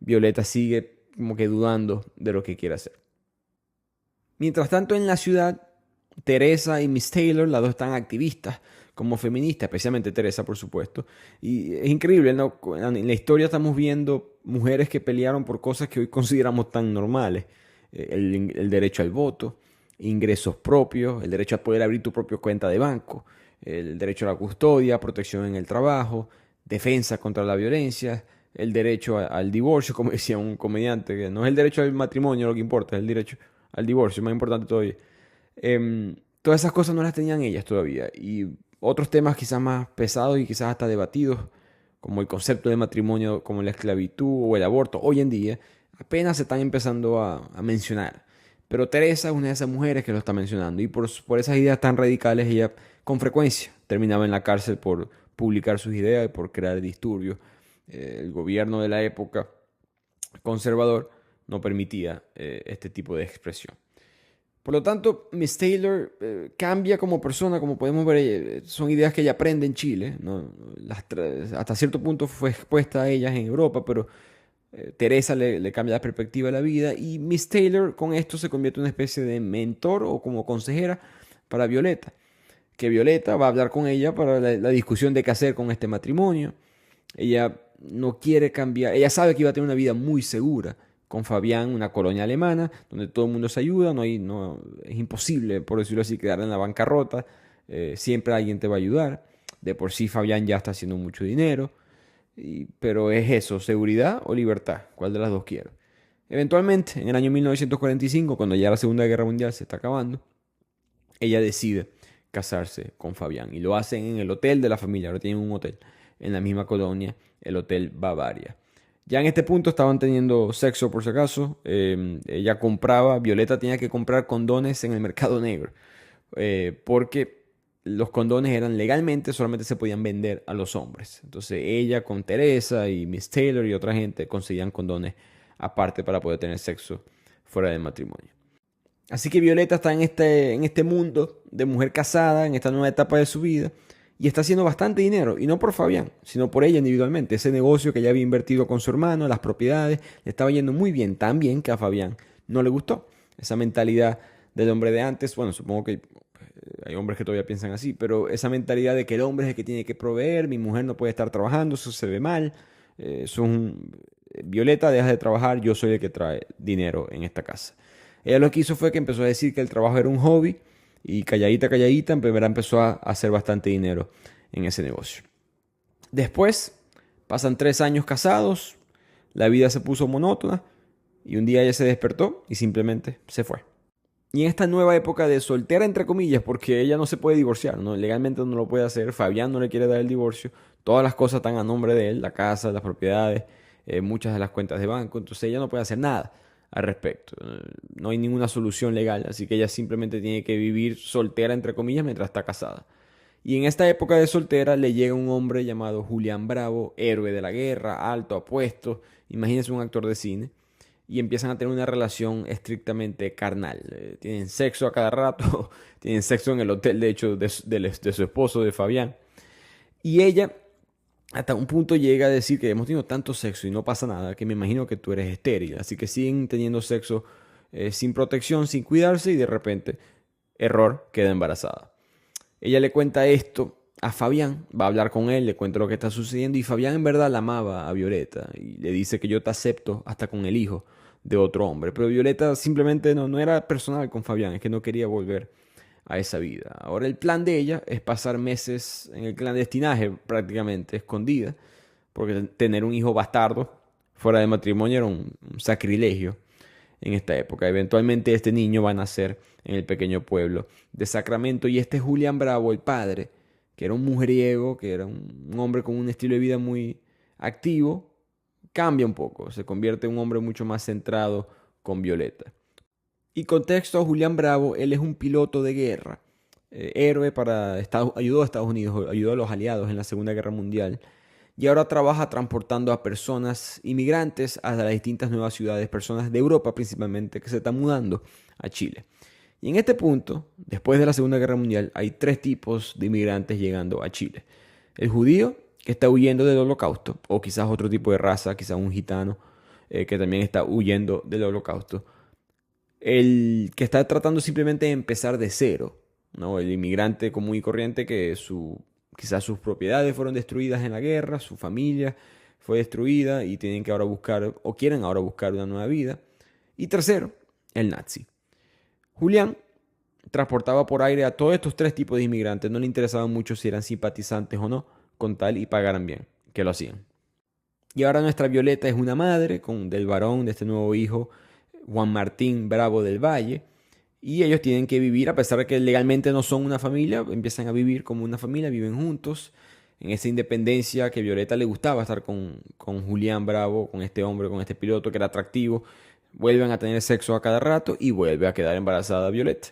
Violeta sigue como que dudando de lo que quiere hacer. Mientras tanto, en la ciudad, Teresa y Miss Taylor, las dos están activistas como feministas, especialmente Teresa, por supuesto. Y es increíble, ¿no? En la historia estamos viendo mujeres que pelearon por cosas que hoy consideramos tan normales. El derecho al voto, ingresos propios, el derecho a poder abrir tu propia cuenta de banco, el derecho a la custodia, protección en el trabajo, defensa contra la violencia, el derecho al divorcio, como decía un comediante, que no es el derecho al matrimonio lo que importa, es el derecho al divorcio, más importante todavía. Todas esas cosas no las tenían ellas todavía. Y otros temas quizás más pesados y quizás hasta debatidos, como el concepto de matrimonio, como la esclavitud o el aborto, hoy en día apenas se están empezando a mencionar. Pero Teresa es una de esas mujeres que lo está mencionando. Y por esas ideas tan radicales, ella con frecuencia terminaba en la cárcel por publicar sus ideas y por crear disturbios. El gobierno de la época conservador no permitía este tipo de expresión. Por lo tanto, Miss Taylor cambia como persona, como podemos ver, son ideas que ella aprende en Chile, ¿no? Hasta cierto punto fue expuesta a ellas en Europa, pero Teresa le cambia la perspectiva de la vida y Miss Taylor con esto se convierte en una especie de mentor o como consejera para Violeta, que Violeta va a hablar con ella para la discusión de qué hacer con este matrimonio. Ella no quiere cambiar, ella sabe que iba a tener una vida muy segura con Fabián, una colonia alemana, donde todo el mundo se ayuda, es imposible, por decirlo así, quedar en la bancarrota, siempre alguien te va a ayudar. De por sí Fabián ya está haciendo mucho dinero, pero es eso, seguridad o libertad, ¿cuál de las dos quiero? Eventualmente, en el año 1945, cuando ya la Segunda Guerra Mundial se está acabando, ella decide casarse con Fabián y lo hacen en el hotel de la familia. Ahora tienen un hotel en la misma colonia, el Hotel Bavaria. Ya en este punto estaban teniendo sexo por si acaso. Ella compraba, Violeta tenía que comprar condones en el mercado negro, porque los condones eran legalmente, solamente se podían vender a los hombres. Entonces ella con Teresa y Miss Taylor y otra gente conseguían condones aparte para poder tener sexo fuera del matrimonio. Así que Violeta está en este mundo de mujer casada, en esta nueva etapa de su vida, y está haciendo bastante dinero, y no por Fabián, sino por ella individualmente. Ese negocio que ella había invertido con su hermano, las propiedades, le estaba yendo muy bien, tan bien que a Fabián no le gustó. Esa mentalidad del hombre de antes, bueno, supongo que hay hombres que todavía piensan así, pero esa mentalidad de que el hombre es el que tiene que proveer, mi mujer no puede estar trabajando, eso se ve mal. Violeta, deja de trabajar, yo soy el que trae dinero en esta casa. Ella lo que hizo fue que empezó a decir que el trabajo era un hobby y calladita, calladita, en primera empezó a hacer bastante dinero en ese negocio. Después, pasan 3 años casados, la vida se puso monótona y un día ella se despertó y simplemente se fue. Y en esta nueva época de soltera, entre comillas, porque ella no se puede divorciar, ¿no? Legalmente no lo puede hacer, Fabián no le quiere dar el divorcio, todas las cosas están a nombre de él, la casa, las propiedades, muchas de las cuentas de banco, entonces ella no puede hacer nada al respecto. No hay ninguna solución legal, así que ella simplemente tiene que vivir soltera, entre comillas, mientras está casada. Y en esta época de soltera le llega un hombre llamado Julián Bravo, héroe de la guerra, alto, apuesto, imagínense un actor de cine, y empiezan a tener una relación estrictamente carnal. Tienen sexo a cada rato, tienen sexo en el hotel, de hecho, de su esposo, de Fabián. Y ella hasta un punto llega a decir que hemos tenido tanto sexo y no pasa nada, que me imagino que tú eres estéril. Así que siguen teniendo sexo sin protección, sin cuidarse, y de repente, error, queda embarazada. Ella le cuenta esto a Fabián, va a hablar con él, le cuenta lo que está sucediendo, y Fabián en verdad la amaba a Violeta y le dice que yo te acepto hasta con el hijo de otro hombre. Pero Violeta simplemente no era personal con Fabián, es que no quería volver a esa vida. Ahora el plan de ella es pasar meses en el clandestinaje, prácticamente escondida, porque tener un hijo bastardo fuera de matrimonio era un sacrilegio en esta época. Eventualmente este niño va a nacer en el pequeño pueblo de Sacramento, y este Julián Bravo, el padre, que era un mujeriego, que era un hombre con un estilo de vida muy activo, cambia un poco, se convierte en un hombre mucho más centrado con Violeta. Y contexto a Julián Bravo, él es un piloto de guerra, héroe ayudó a Estados Unidos, ayudó a los aliados en la Segunda Guerra Mundial, y ahora trabaja transportando a personas inmigrantes a las distintas nuevas ciudades, personas de Europa principalmente, que se están mudando a Chile. Y en este punto, después de la Segunda Guerra Mundial, hay 3 tipos de inmigrantes llegando a Chile. El judío, que está huyendo del holocausto, o quizás otro tipo de raza, quizás un gitano, que también está huyendo del holocausto. El que está tratando simplemente de empezar de cero, ¿no? El inmigrante común y corriente que quizás sus propiedades fueron destruidas en la guerra, su familia fue destruida y tienen que ahora buscar, o quieren ahora buscar una nueva vida. Y tercero, el nazi. Julián transportaba por aire a todos estos 3 tipos de inmigrantes. No le interesaba mucho si eran simpatizantes o no, con tal y pagaran bien, que lo hacían. Y ahora nuestra Violeta es una madre del varón de este nuevo hijo, Juan Martín Bravo del Valle. Y ellos tienen que vivir, a pesar de que legalmente no son una familia, empiezan a vivir como una familia, viven juntos. En esa independencia que a Violeta le gustaba estar con Julián Bravo, con este hombre, con este piloto que era atractivo. Vuelven a tener sexo a cada rato y vuelve a quedar embarazada Violeta.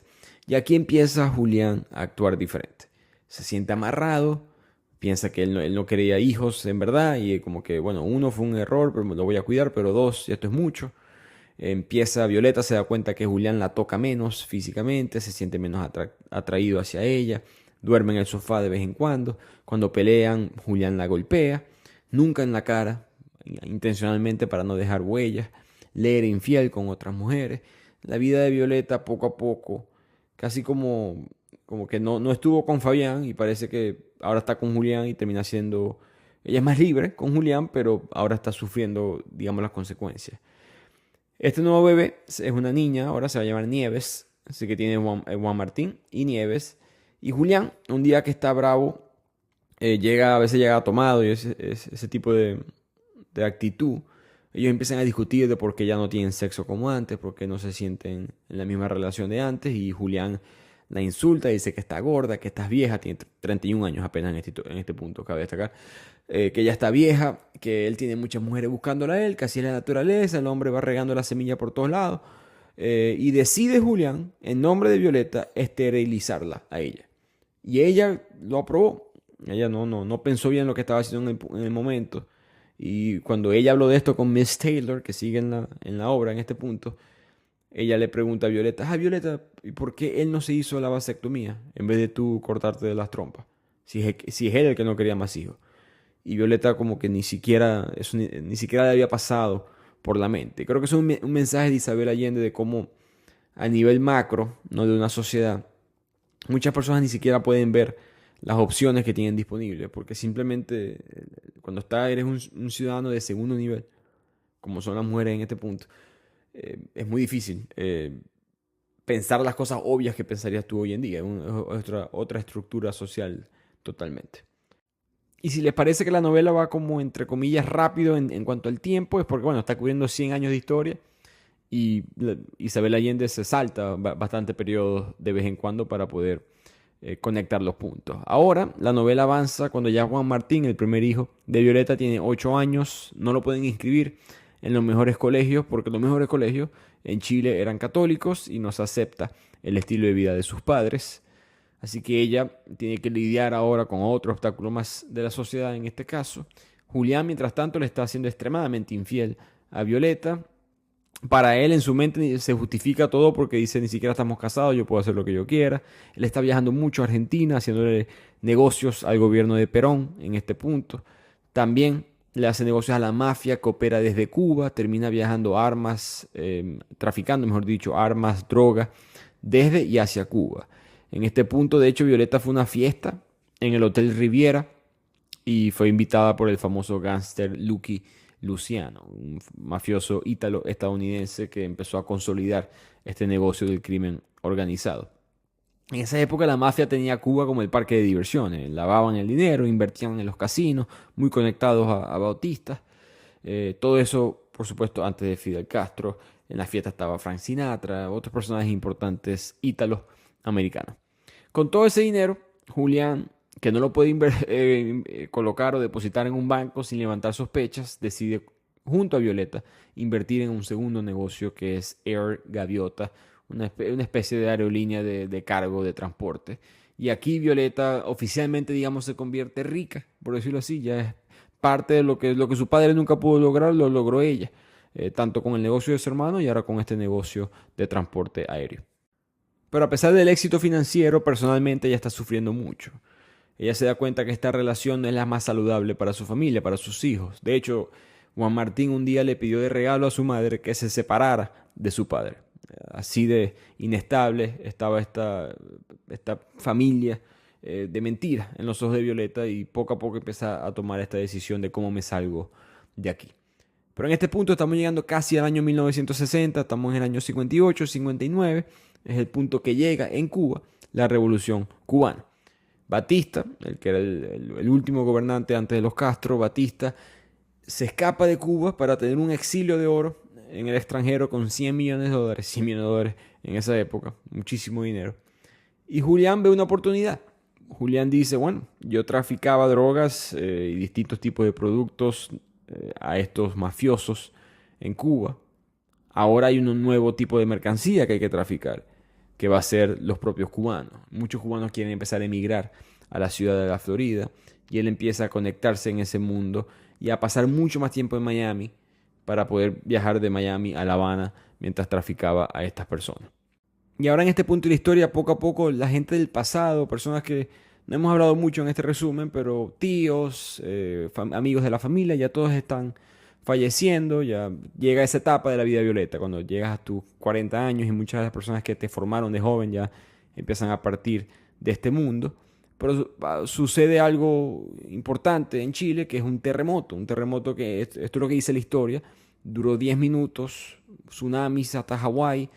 Y aquí empieza Julián a actuar diferente. Se siente amarrado, piensa que él no quería hijos en verdad y como que, bueno, 1 fue un error, pero lo voy a cuidar, pero 2, esto es mucho. Violeta se da cuenta que Julián la toca menos físicamente, se siente menos atraído hacia ella, duerme en el sofá de vez en cuando pelean Julián la golpea, nunca en la cara, intencionalmente para no dejar huellas, le era infiel con otras mujeres. La vida de Violeta poco a poco, casi como que no estuvo con Fabián y parece que ahora está con Julián y termina siendo, ella es más libre con Julián, pero ahora está sufriendo, digamos, las consecuencias. Este nuevo bebé es una niña, ahora se va a llamar Nieves, así que tiene Juan Martín y Nieves. Y Julián, un día que está bravo, a veces llega tomado y ese tipo de actitud. Ellos empiezan a discutir de por qué ya no tienen sexo como antes, por qué no se sienten en la misma relación de antes. Y Julián la insulta, dice que está gorda, que estás vieja, tiene 31 años apenas en este punto, cabe destacar. Que ella está vieja, que él tiene muchas mujeres buscándola a él, que así es la naturaleza, el hombre va regando la semilla por todos lados. Y decide Julián, en nombre de Violeta, esterilizarla a ella. Y ella lo aprobó. Ella no pensó bien lo que estaba haciendo en el momento. Y cuando ella habló de esto con Miss Taylor, que sigue en la obra en este punto, ella le pregunta a Violeta, Violeta, ¿y por qué él no se hizo la vasectomía en vez de tú cortarte de las trompas? Si es él el que no quería más hijos. Y Violeta como que ni siquiera le había pasado por la mente. Creo que es un mensaje de Isabel Allende de cómo a nivel macro, no de una sociedad, muchas personas ni siquiera pueden ver las opciones que tienen disponibles, porque simplemente cuando eres un ciudadano de segundo nivel, como son las mujeres en este punto, es muy difícil pensar las cosas obvias que pensarías tú hoy en día, otra estructura social totalmente. Y si les parece que la novela va como entre comillas rápido en cuanto al tiempo, es porque bueno, está cubriendo 100 años de historia y Isabel Allende se salta bastante periodos de vez en cuando para poder conectar los puntos. Ahora la novela avanza cuando ya Juan Martín, el primer hijo de Violeta, tiene 8 años, no lo pueden inscribir en los mejores colegios porque los mejores colegios en Chile eran católicos y no se acepta el estilo de vida de sus padres. Así que ella tiene que lidiar ahora con otro obstáculo más de la sociedad en este caso. Julián, mientras tanto, le está haciendo extremadamente infiel a Violeta. Para él, en su mente, se justifica todo porque dice, ni siquiera estamos casados, yo puedo hacer lo que yo quiera. Él está viajando mucho a Argentina, haciéndole negocios al gobierno de Perón en este punto. También le hace negocios a la mafia que opera desde Cuba, termina viajando traficando, mejor dicho, armas, droga, desde y hacia Cuba. En este punto, de hecho, Violeta fue a una fiesta en el Hotel Riviera y fue invitada por el famoso gángster Lucky Luciano, un mafioso ítalo-estadounidense que empezó a consolidar este negocio del crimen organizado. En esa época la mafia tenía a Cuba como el parque de diversiones, lavaban el dinero, invertían en los casinos, muy conectados a Bautistas. Todo eso, por supuesto, antes de Fidel Castro. En la fiesta estaba Frank Sinatra, otros personajes importantes ítalos americanos. Con todo ese dinero, Julián, que no lo puede colocar o depositar en un banco sin levantar sospechas, decide, junto a Violeta, invertir en un segundo negocio que es Air Gaviota, una especie de aerolínea de cargo de transporte. Y aquí Violeta oficialmente, digamos, se convierte rica, por decirlo así, ya es parte de lo que su padre nunca pudo lograr, lo logró ella, tanto con el negocio de su hermano y ahora con este negocio de transporte aéreo. Pero a pesar del éxito financiero, personalmente ella está sufriendo mucho. Ella se da cuenta que esta relación no es la más saludable para su familia, para sus hijos. De hecho, Juan Martín un día le pidió de regalo a su madre que se separara de su padre. Así de inestable estaba esta familia de mentira en los ojos de Violeta y poco a poco empieza a tomar esta decisión de cómo me salgo de aquí. Pero en este punto estamos llegando casi al año 1960, estamos en el año 58, 59, es el punto que llega en Cuba la Revolución Cubana. Batista, el que era el último gobernante antes de los Castro, Batista, se escapa de Cuba para tener un exilio de oro en el extranjero con $100 millones, $100 millones en esa época, muchísimo dinero. Y Julián ve una oportunidad. Julián dice, bueno, yo traficaba drogas y distintos tipos de productos a estos mafiosos en Cuba. Ahora hay un nuevo tipo de mercancía que hay que traficar, que va a ser los propios cubanos. Muchos cubanos quieren empezar a emigrar a la ciudad de la Florida y él empieza a conectarse en ese mundo y a pasar mucho más tiempo en Miami para poder viajar de Miami a La Habana mientras traficaba a estas personas. Y ahora en este punto de la historia, poco a poco, la gente del pasado, personas que no hemos hablado mucho en este resumen, pero tíos, amigos de la familia, ya todos están falleciendo, ya llega esa etapa de la vida de Violeta, cuando llegas a tus 40 años y muchas de las personas que te formaron de joven ya empiezan a partir de este mundo. Pero sucede algo importante en Chile, que es un terremoto que, esto es lo que dice la historia, duró 10 minutos, tsunamis hasta Hawái,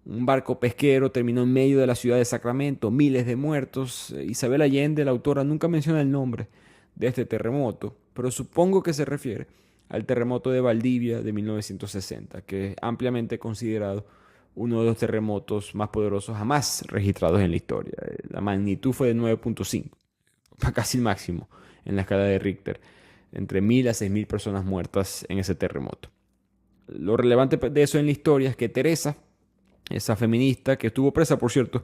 un barco pesquero terminó en medio de la ciudad de Sacramento, miles de muertos. Isabel Allende, la autora, nunca menciona el nombre de este terremoto, pero supongo que se refiere al terremoto de Valdivia de 1960, que es ampliamente considerado uno de los terremotos más poderosos jamás registrados en la historia. La magnitud fue de 9.5, casi el máximo en la escala de Richter, entre 1.000 a 6.000 personas muertas en ese terremoto. Lo relevante de eso en la historia es que Teresa, esa feminista que estuvo presa, por cierto,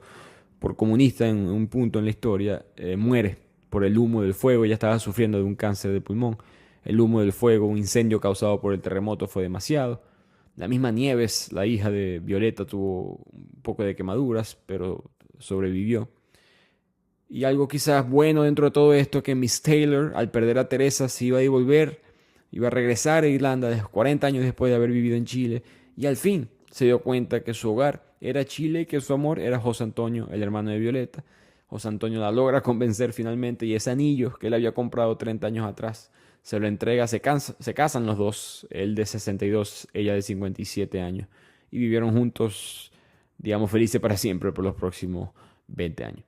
por comunista en un punto en la historia, muere por el humo del fuego. Ella estaba sufriendo de un cáncer de pulmón. El humo del fuego, un incendio causado por el terremoto, fue demasiado. La misma Nieves, la hija de Violeta, tuvo un poco de quemaduras, pero sobrevivió. Y algo quizás bueno dentro de todo esto, que Miss Taylor, al perder a Teresa, se iba a devolver, iba a regresar a Irlanda 40 años después de haber vivido en Chile, y al fin se dio cuenta que su hogar era Chile y que su amor era José Antonio, el hermano de Violeta. José Antonio la logra convencer finalmente, y ese anillo que él había comprado 30 años atrás se lo entrega, se casan los dos, él de 62, ella de 57 años, y vivieron juntos, digamos, felices para siempre por los próximos 20 años.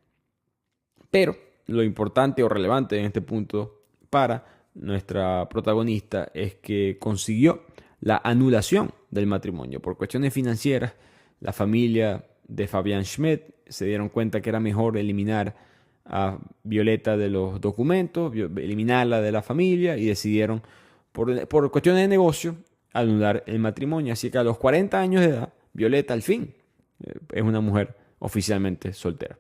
Pero lo importante o relevante en este punto para nuestra protagonista es que consiguió la anulación del matrimonio. Por cuestiones financieras, la familia de Fabian Schmidt se dieron cuenta que era mejor eliminar a Violeta de los documentos, eliminarla de la familia, y decidieron, por cuestiones de negocio, anular el matrimonio. Así que a los 40 años de edad, Violeta al fin es una mujer oficialmente soltera.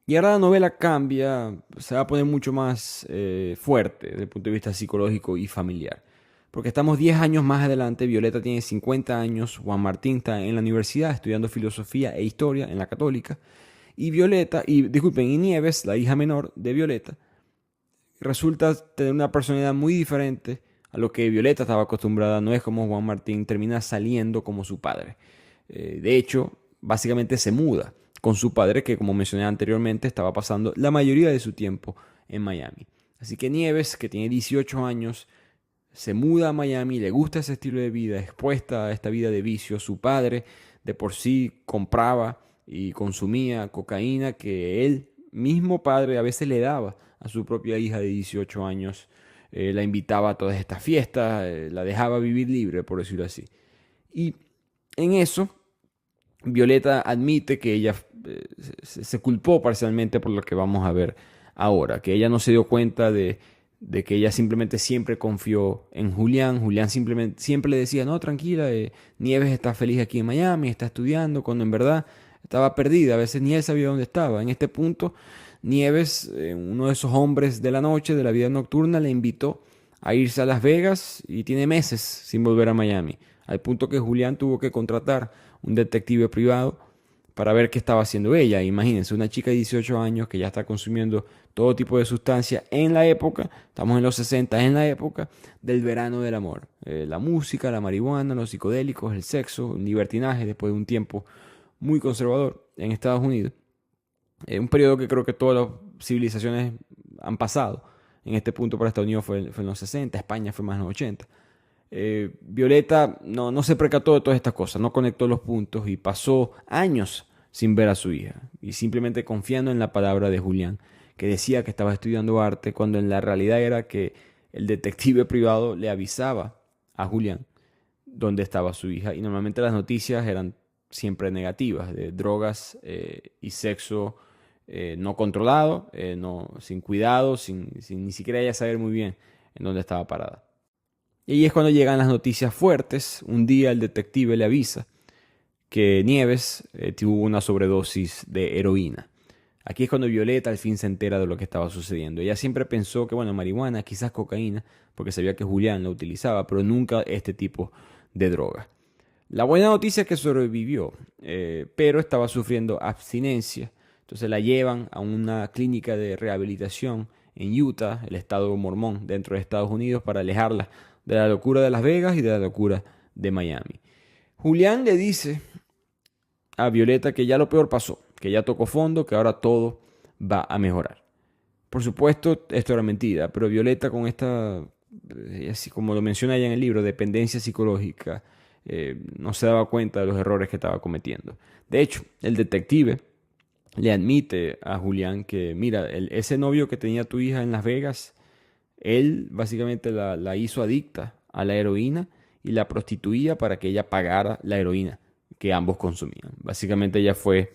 Y ahora la novela cambia, se va a poner mucho más fuerte desde el punto de vista psicológico y familiar. Porque estamos 10 años más adelante, Violeta tiene 50 años, Juan Martín está en la universidad estudiando filosofía e historia en la Católica, y y Nieves, la hija menor de Violeta, resulta tener una personalidad muy diferente a lo que Violeta estaba acostumbrada. No es como Juan Martín, termina saliendo como su padre. De hecho, básicamente se muda con su padre, que como mencioné anteriormente, estaba pasando la mayoría de su tiempo en Miami. Así que Nieves, que tiene 18 años, se muda a Miami, le gusta ese estilo de vida, expuesta a esta vida de vicio. Su padre de por sí compraba y consumía cocaína que él mismo padre a veces le daba a su propia hija de 18 años. La invitaba a todas estas fiestas, la dejaba vivir libre, por decirlo así. Y en eso, Violeta admite que ella se culpó parcialmente por lo que vamos a ver ahora, que ella no se dio cuenta de que ella simplemente siempre confió en Julián. Julián siempre le decía, no, tranquila, Nieves está feliz aquí en Miami, está estudiando, cuando en verdad estaba perdida. A veces ni él sabía dónde estaba. En este punto, Nieves, uno de esos hombres de la noche, de la vida nocturna, le invitó a irse a Las Vegas, y tiene meses sin volver a Miami, al punto que Julián tuvo que contratar un detective privado para ver qué estaba haciendo ella. Imagínense, una chica de 18 años que ya está consumiendo todo tipo de sustancias en la época, estamos en los 60, en la época del verano del amor. La música, la marihuana, los psicodélicos, el sexo, el libertinaje, después de un tiempo muy conservador en Estados Unidos. Un periodo que creo que todas las civilizaciones han pasado. En este punto para Estados Unidos fue en los 60, España fue más en los 80. Violeta no se percató de todas estas cosas, no conectó los puntos y pasó años sin ver a su hija, y simplemente confiando en la palabra de Julián, que decía que estaba estudiando arte, cuando en la realidad era que el detective privado le avisaba a Julián dónde estaba su hija, y normalmente las noticias eran siempre negativas, de drogas y sexo no controlado, sin cuidado, sin ni siquiera ella saber muy bien en dónde estaba parada. Y ahí es cuando llegan las noticias fuertes. Un día el detective le avisa que Nieves tuvo una sobredosis de heroína. Aquí es cuando Violeta al fin se entera de lo que estaba sucediendo. Ella siempre pensó que, bueno, marihuana, quizás cocaína, porque sabía que Julián la utilizaba, pero nunca este tipo de droga. La buena noticia es que sobrevivió, pero estaba sufriendo abstinencia. Entonces la llevan a una clínica de rehabilitación en Utah, el estado mormón dentro de Estados Unidos, para alejarla de la locura de Las Vegas y de la locura de Miami. Julián le dice a Violeta que ya lo peor pasó, que ya tocó fondo, que ahora todo va a mejorar. Por supuesto, esto era mentira, pero Violeta, con esta así como lo menciona ella en el libro, dependencia psicológica, no se daba cuenta de los errores que estaba cometiendo. De hecho, el detective le admite a Julián que, mira, ese novio que tenía tu hija en Las Vegas, él básicamente la hizo adicta a la heroína y la prostituía para que ella pagara la heroína que ambos consumían. Básicamente ella fue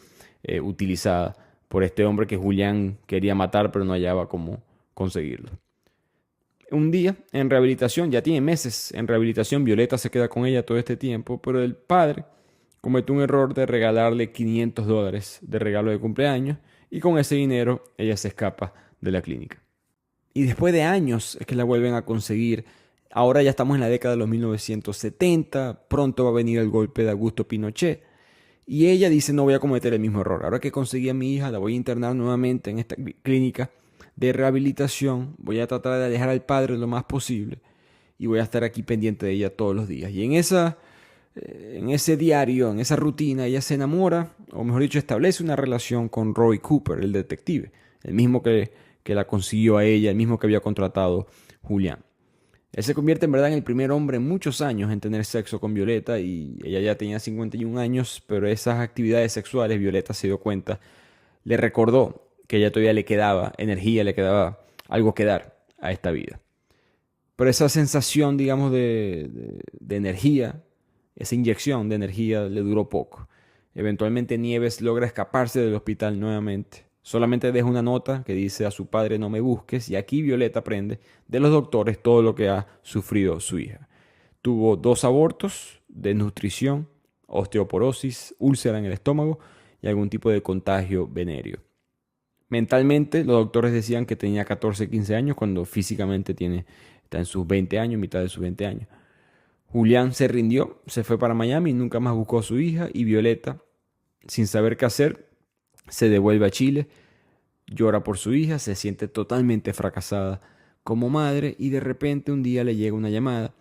utilizada por este hombre que Julián quería matar, pero no hallaba cómo conseguirlo. Un día en rehabilitación, ya tiene meses en rehabilitación, Violeta se queda con ella todo este tiempo, pero el padre comete un error de regalarle $500 de regalo de cumpleaños y con ese dinero ella se escapa de la clínica. Y después de años es que la vuelven a conseguir. Ahora ya estamos en la década de los 1970, pronto va a venir el golpe de Augusto Pinochet. Y ella dice, no voy a cometer el mismo error. Ahora que conseguí a mi hija, la voy a internar nuevamente en esta clínica de rehabilitación. Voy a tratar de alejar al padre lo más posible. Y voy a estar aquí pendiente de ella todos los días. Y en ese diario, en esa rutina, ella se enamora, o mejor dicho, establece una relación con Roy Cooper, el detective. El mismo que la consiguió a ella, el mismo que había contratado Julián. Él se convierte en verdad en el primer hombre en muchos años en tener sexo con Violeta y ella ya tenía 51 años, pero esas actividades sexuales Violeta se dio cuenta, le recordó que ella todavía le quedaba energía, le quedaba algo que dar a esta vida. Pero esa sensación, digamos, de energía, esa inyección de energía le duró poco. Eventualmente Nieves logra escaparse del hospital nuevamente. Solamente deja una nota que dice a su padre no me busques y aquí Violeta aprende de los doctores todo lo que ha sufrido su hija. Tuvo 2 abortos, desnutrición, osteoporosis, úlcera en el estómago y algún tipo de contagio venéreo. Mentalmente los doctores decían que tenía 14, 15 años cuando físicamente está en sus 20 años, mitad de sus 20 años. Julián se rindió, se fue para Miami, nunca más buscó a su hija y Violeta, sin saber qué hacer, se devuelve a Chile, llora por su hija, se siente totalmente fracasada como madre y de repente un día le llega una llamada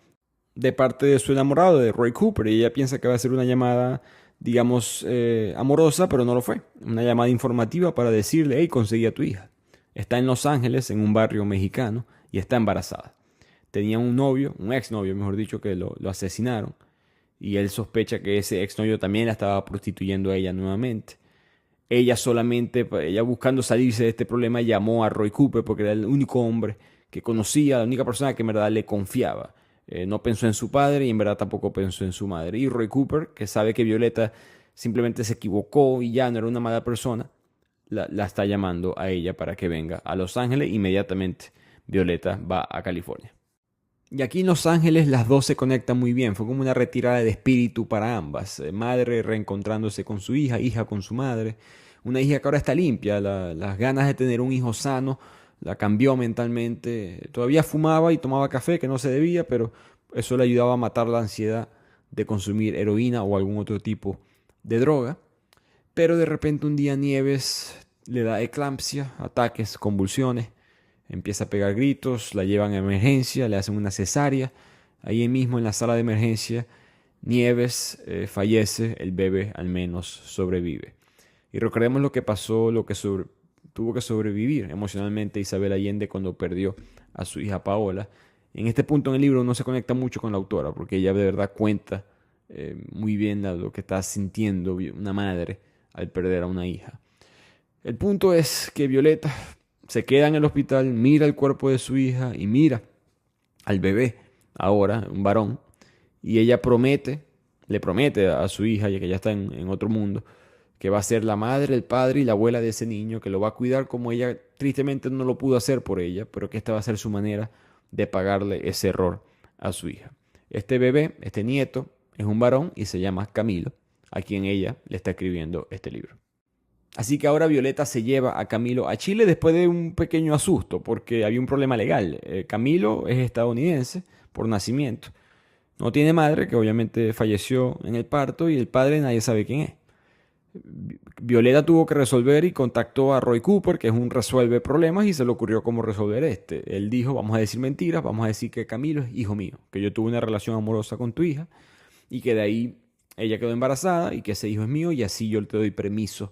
de parte de su enamorado, de Roy Cooper, y ella piensa que va a ser una llamada, digamos, amorosa, pero no lo fue. Una llamada informativa para decirle, hey, conseguí a tu hija. Está en Los Ángeles, en un barrio mexicano, y está embarazada. Tenía un novio, un exnovio, mejor dicho, que lo asesinaron, y él sospecha que ese exnovio también la estaba prostituyendo a ella nuevamente. Ella buscando salirse de este problema, llamó a Roy Cooper porque era el único hombre que conocía, la única persona que en verdad le confiaba. No pensó en su padre y en verdad tampoco pensó en su madre. Y Roy Cooper, que sabe que Violeta simplemente se equivocó y ya no era una mala persona, la está llamando a ella para que venga a Los Ángeles. Inmediatamente Violeta va a California. Y aquí en Los Ángeles las dos se conectan muy bien. Fue como una retirada de espíritu para ambas. Madre reencontrándose con su hija, hija con su madre. Una hija que ahora está limpia. Las ganas de tener un hijo sano la cambió mentalmente. Todavía fumaba y tomaba café, que no se debía, pero eso le ayudaba a matar la ansiedad de consumir heroína o algún otro tipo de droga. Pero de repente un día Nieves le da eclampsia, ataques, convulsiones. Empieza a pegar gritos, la llevan a emergencia, le hacen una cesárea. Ahí mismo en la sala de emergencia, Nieves fallece, el bebé al menos sobrevive. Y recordemos lo que pasó, tuvo que sobrevivir emocionalmente Isabel Allende cuando perdió a su hija Paola. En este punto en el libro no se conecta mucho con la autora, porque ella de verdad cuenta muy bien lo que está sintiendo una madre al perder a una hija. El punto es que Violeta se queda en el hospital, mira el cuerpo de su hija y mira al bebé, ahora un varón, y ella le promete a su hija, ya que ya está en otro mundo, que va a ser la madre, el padre y la abuela de ese niño, que lo va a cuidar como ella tristemente no lo pudo hacer por ella, pero que esta va a ser su manera de pagarle ese error a su hija. Este bebé, este nieto, es un varón y se llama Camilo, a quien ella le está escribiendo este libro. Así que ahora Violeta se lleva a Camilo a Chile después de un pequeño asusto, porque había un problema legal. Camilo es estadounidense por nacimiento. No tiene madre, que obviamente falleció en el parto, y el padre nadie sabe quién es. Violeta tuvo que resolver y contactó a Roy Cooper, que es un resuelve problemas, y se le ocurrió cómo resolver este. Él dijo, vamos a decir mentiras, vamos a decir que Camilo es hijo mío, que yo tuve una relación amorosa con tu hija, y que de ahí ella quedó embarazada, y que ese hijo es mío, y así yo te doy permiso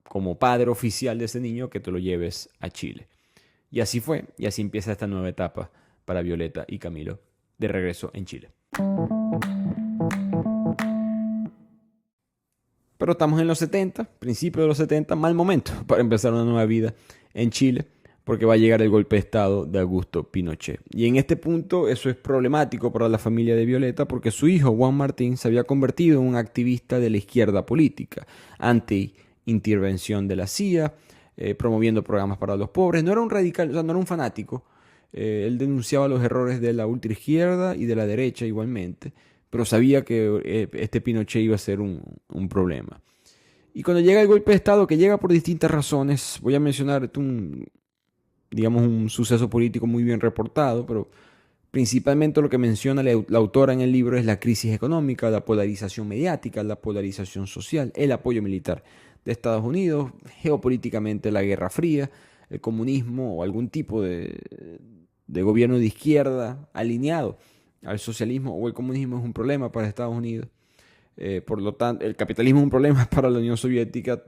como padre oficial de ese niño que te lo lleves a Chile. Y así fue, y así empieza esta nueva etapa para Violeta y Camilo de regreso en Chile. Pero estamos en los 70, principios de los 70, mal momento para empezar una nueva vida en Chile, porque va a llegar el golpe de Estado de Augusto Pinochet. Y en este punto eso es problemático para la familia de Violeta, porque su hijo Juan Martín se había convertido en un activista de la izquierda política, anti-intervención de la CIA, promoviendo programas para los pobres. No era un radical, o sea, no era un fanático. Él denunciaba los errores de la ultraizquierda y de la derecha igualmente, pero sabía que este Pinochet iba a ser un problema. Y cuando llega el golpe de Estado, que llega por distintas razones, voy a mencionar un suceso político muy bien reportado, pero principalmente lo que menciona la autora en el libro es la crisis económica, la polarización mediática, la polarización social, el apoyo militar de Estados Unidos, geopolíticamente la Guerra Fría, el comunismo o algún tipo de gobierno de izquierda alineado al socialismo o el comunismo es un problema para Estados Unidos. Por lo tanto, el capitalismo es un problema para la Unión Soviética.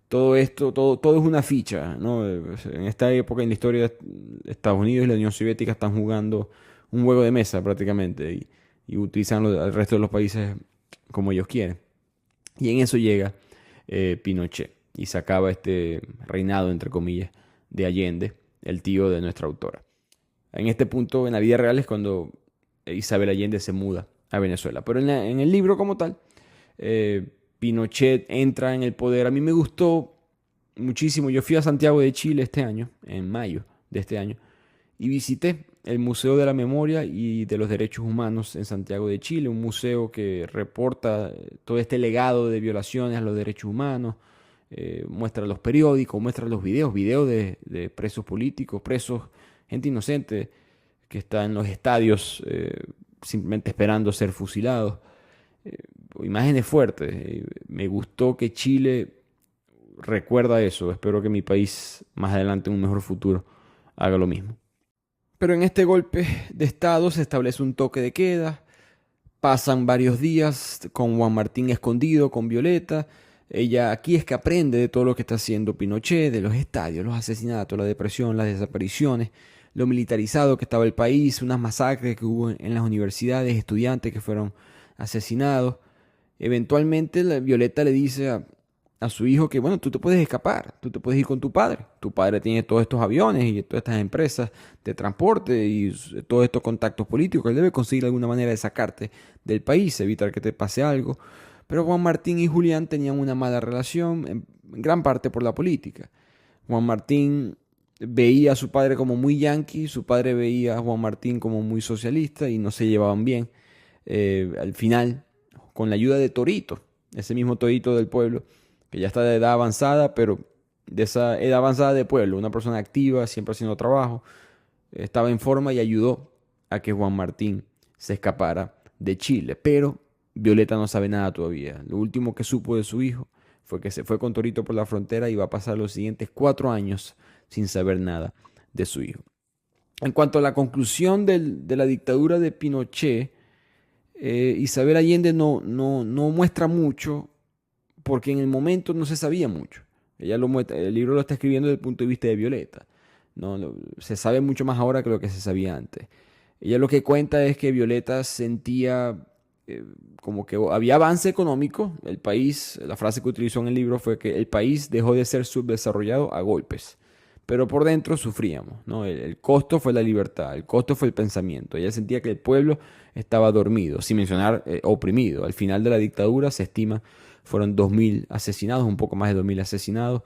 Todo esto, todo es una ficha, ¿no? En esta época en la historia de Estados Unidos y la Unión Soviética están jugando un juego de mesa prácticamente y utilizan al resto de los países como ellos quieren. Y en eso llega Pinochet y se acaba este reinado, entre comillas, de Allende, el tío de nuestra autora. En este punto, en la vida real, es cuando Isabel Allende se muda a Venezuela. Pero en el libro como tal, Pinochet entra en el poder. A mí me gustó muchísimo. Yo fui a Santiago de Chile este año, en mayo de este año, y visité el Museo de la Memoria y de los Derechos Humanos en Santiago de Chile, un museo que reporta todo este legado de violaciones a los derechos humanos, muestra los periódicos, muestra los videos de presos políticos, presos, gente inocente que está en los estadios simplemente esperando ser fusilados. Imágenes fuertes. Me gustó que Chile recuerda eso. Espero que mi país más adelante en un mejor futuro haga lo mismo. Pero en este golpe de Estado se establece un toque de queda. Pasan varios días con Juan Martín escondido, con Violeta. Ella aquí es que aprende de todo lo que está haciendo Pinochet, de los estadios, los asesinatos, la depresión, las desapariciones, lo militarizado que estaba el país, unas masacres que hubo en las universidades, estudiantes que fueron asesinados. Eventualmente Violeta le dice a su hijo que, bueno, tú te puedes escapar, tú te puedes ir con tu padre. Tu padre tiene todos estos aviones y todas estas empresas de transporte y todos estos contactos políticos. Él debe conseguir alguna manera de sacarte del país, evitar que te pase algo. Pero Juan Martín y Julián tenían una mala relación, en gran parte por la política. Juan Martín veía a su padre como muy yanqui, su padre veía a Juan Martín como muy socialista y no se llevaban bien. Al final, con la ayuda de Torito, ese mismo Torito del pueblo, que ya está de edad avanzada, pero de esa edad avanzada de pueblo, una persona activa, siempre haciendo trabajo, estaba en forma y ayudó a que Juan Martín se escapara de Chile. Pero Violeta no sabe nada todavía. Lo último que supo de su hijo fue que se fue con Torito por la frontera y va a pasar los siguientes 4 años sin saber nada de su hijo. En cuanto a la conclusión de la dictadura de Pinochet, Isabel Allende no muestra mucho porque en el momento no se sabía mucho. El libro lo está escribiendo desde el punto de vista de Violeta. Se sabe mucho más ahora que lo que se sabía antes. Ella lo que cuenta es que Violeta sentía como que había avance económico. El país, la frase que utilizó en el libro fue que el país dejó de ser subdesarrollado a golpes. Pero por dentro sufríamos, ¿no? El costo fue la libertad, el costo fue el pensamiento. Ella sentía que el pueblo estaba dormido, sin mencionar oprimido. Al final de la dictadura se estima fueron 2.000 asesinados, un poco más de 2.000 asesinados,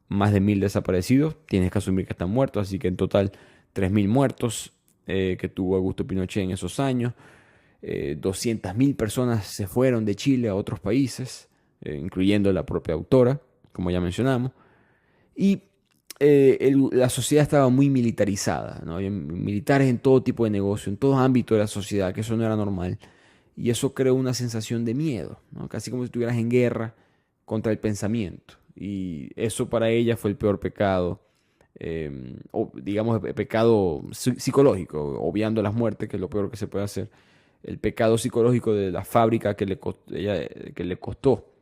más de 1.000 desaparecidos. Tienes que asumir que están muertos, así que en total 3.000 muertos que tuvo Augusto Pinochet en esos años. 200.000 personas se fueron de Chile a otros países, incluyendo la propia autora, como ya mencionamos. Y la sociedad estaba muy militarizada, ¿no? Había militares en todo tipo de negocio, en todos ámbitos de la sociedad, que eso no era normal. Y eso creó una sensación de miedo, ¿no? Casi como si estuvieras en guerra contra el pensamiento. Y eso para ella fue el peor pecado, o digamos el pecado psicológico, obviando las muertes, que es lo peor que se puede hacer. El pecado psicológico de la fábrica que le costó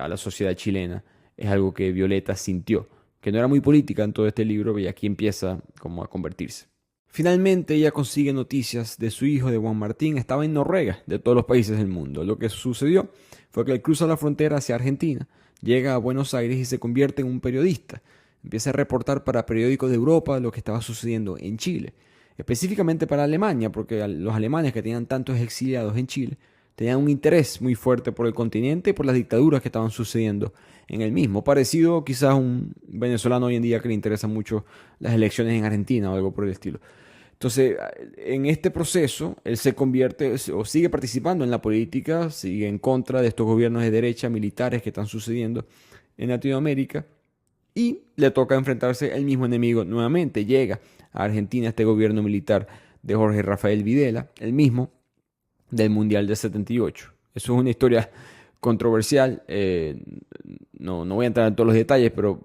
a la sociedad chilena es algo que Violeta sintió que no era muy política en todo este libro, y aquí empieza como a convertirse. Finalmente ella consigue noticias de su hijo, de Juan Martín. Estaba en Noruega, de todos los países del mundo. Lo que sucedió fue que él cruza la frontera hacia Argentina, llega a Buenos Aires y se convierte en un periodista. Empieza a reportar para periódicos de Europa lo que estaba sucediendo en Chile, específicamente para Alemania, porque los alemanes que tenían tantos exiliados en Chile tenían un interés muy fuerte por el continente y por las dictaduras que estaban sucediendo en el mismo. Parecido quizás a un venezolano hoy en día que le interesan mucho las elecciones en Argentina o algo por el estilo. Entonces, en este proceso, él se convierte o sigue participando en la política, sigue en contra de estos gobiernos de derecha militares que están sucediendo en Latinoamérica y le toca enfrentarse al mismo enemigo nuevamente. Llega a Argentina este gobierno militar de Jorge Rafael Videla, el mismo del Mundial del 78. Eso es una historia controversial. No voy a entrar en todos los detalles, pero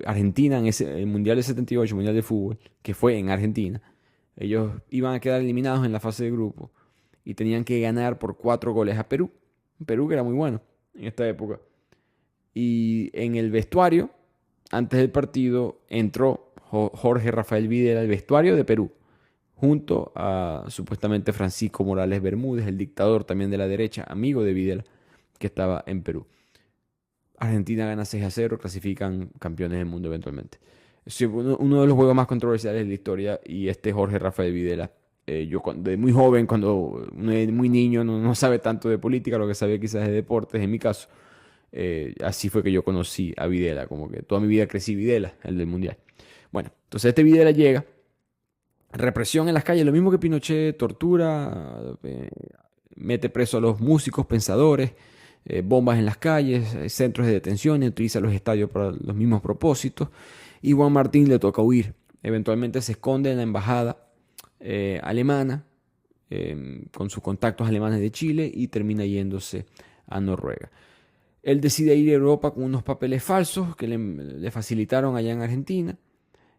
Argentina en el Mundial del 78, Mundial de Fútbol, que fue en Argentina, ellos iban a quedar eliminados en la fase de grupo y tenían que ganar por 4 goles a Perú. Perú que era muy bueno en esta época. Y en el vestuario, antes del partido, entró Jorge Rafael Videla al vestuario de Perú, junto a supuestamente Francisco Morales Bermúdez, el dictador también de la derecha, amigo de Videla, que estaba en Perú. Argentina gana 6-0, clasifican campeones del mundo eventualmente. Es uno de los juegos más controversiales de la historia, y este Jorge Rafael Videla. Yo de muy joven, cuando uno es muy niño, no sabe tanto de política, lo que sabía quizás de deportes, en mi caso. Así fue que yo conocí a Videla, como que toda mi vida crecí Videla, el del Mundial. Bueno, entonces este Videla llega, represión en las calles, lo mismo que Pinochet, tortura, mete preso a los músicos, pensadores, bombas en las calles, centros de detención, utiliza los estadios para los mismos propósitos, y Juan Martín le toca huir. Eventualmente se esconde en la embajada alemana, con sus contactos alemanes de Chile, y termina yéndose a Noruega. Él decide ir a Europa con unos papeles falsos que le facilitaron allá en Argentina,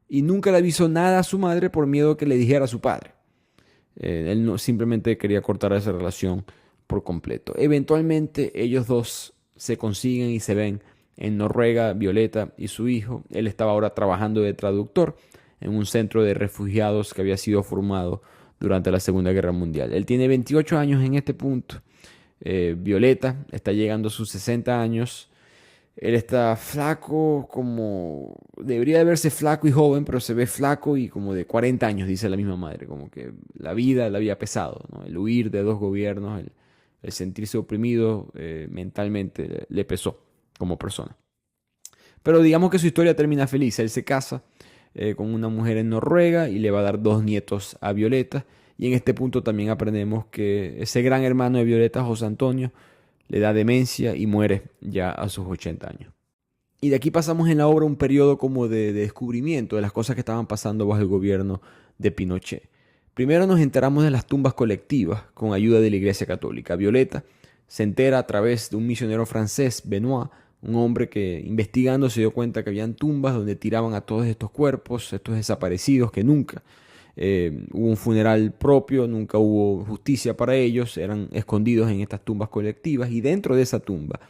y nunca le avisó nada a su madre por miedo que le dijera a su padre. Él no, simplemente quería cortar esa relación por completo. Eventualmente ellos dos se consiguen y se ven en Noruega, Violeta y su hijo. Él estaba ahora trabajando de traductor en un centro de refugiados que había sido formado durante la Segunda Guerra Mundial. Él tiene 28 años en este punto. Violeta está llegando a sus 60 años. Él está flaco, como debería de verse flaco y joven, pero se ve flaco y como de 40 años, dice la misma madre. Como que la vida le había pesado, ¿no? El huir de 2 gobiernos, el sentirse oprimido mentalmente le pesó como persona. Pero digamos que su historia termina feliz. Él se casa con una mujer en Noruega y le va a dar 2 nietos a Violeta. Y en este punto también aprendemos que ese gran hermano de Violeta, José Antonio, le da demencia y muere ya a sus 80 años. Y de aquí pasamos en la obra un periodo como de descubrimiento de las cosas que estaban pasando bajo el gobierno de Pinochet. Primero nos enteramos de las tumbas colectivas con ayuda de la Iglesia Católica. Violeta se entera a través de un misionero francés, Benoit, un hombre que investigando se dio cuenta que habían tumbas donde tiraban a todos estos cuerpos, estos desaparecidos que nunca hubo un funeral propio, nunca hubo justicia para ellos, eran escondidos en estas tumbas colectivas, y dentro de esa tumba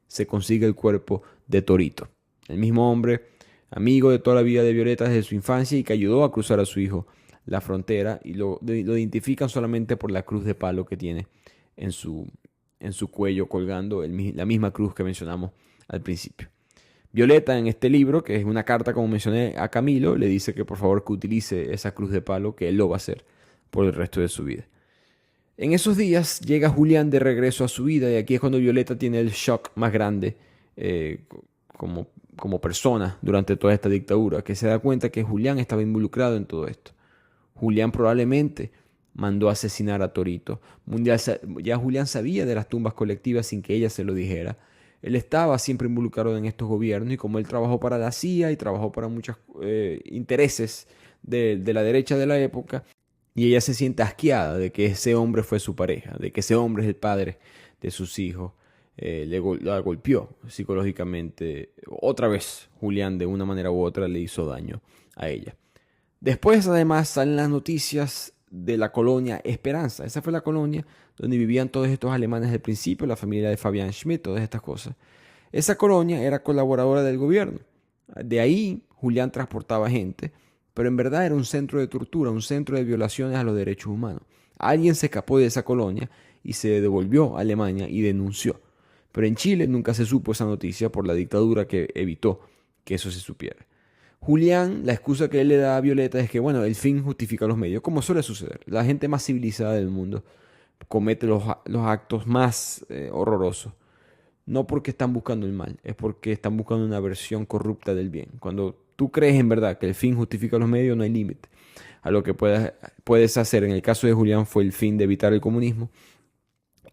se consigue el cuerpo de Torito, el mismo hombre, amigo de toda la vida de Violeta desde su infancia y que ayudó a cruzar a su hijo la frontera, y lo identifican solamente por la cruz de palo que tiene en su cuello colgando, la misma cruz que mencionamos al principio. Violeta en este libro, que es una carta como mencioné a Camilo, le dice que por favor que utilice esa cruz de palo, que él lo va a hacer por el resto de su vida. En esos días llega Julián de regreso a su vida, y aquí es cuando Violeta tiene el shock más grande como persona durante toda esta dictadura, que se da cuenta que Julián estaba involucrado en todo esto. Julián probablemente mandó a asesinar a Torito. Ya Julián sabía de las tumbas colectivas sin que ella se lo dijera. Él estaba siempre involucrado en estos gobiernos, y como él trabajó para la CIA y trabajó para muchos intereses de la derecha de la época, y ella se siente asqueada de que ese hombre fue su pareja, de que ese hombre es el padre de sus hijos, la golpeó psicológicamente. Otra vez Julián de una manera u otra le hizo daño a ella. Después además salen las noticias de la colonia Esperanza. Esa fue la colonia donde vivían todos estos alemanes del principio, la familia de Fabian Schmidt, todas estas cosas. Esa colonia era colaboradora del gobierno. De ahí Julián transportaba gente, pero en verdad era un centro de tortura, un centro de violaciones a los derechos humanos. Alguien se escapó de esa colonia y se devolvió a Alemania y denunció. Pero en Chile nunca se supo esa noticia por la dictadura que evitó que eso se supiera. Julián, la excusa que él le da a Violeta es que, bueno, el fin justifica los medios, como suele suceder. La gente más civilizada del mundo comete los actos más horrorosos. No porque están buscando el mal, es porque están buscando una versión corrupta del bien. Cuando tú crees en verdad que el fin justifica los medios, no hay límite a lo que puedes hacer. En el caso de Julián fue el fin de evitar el comunismo.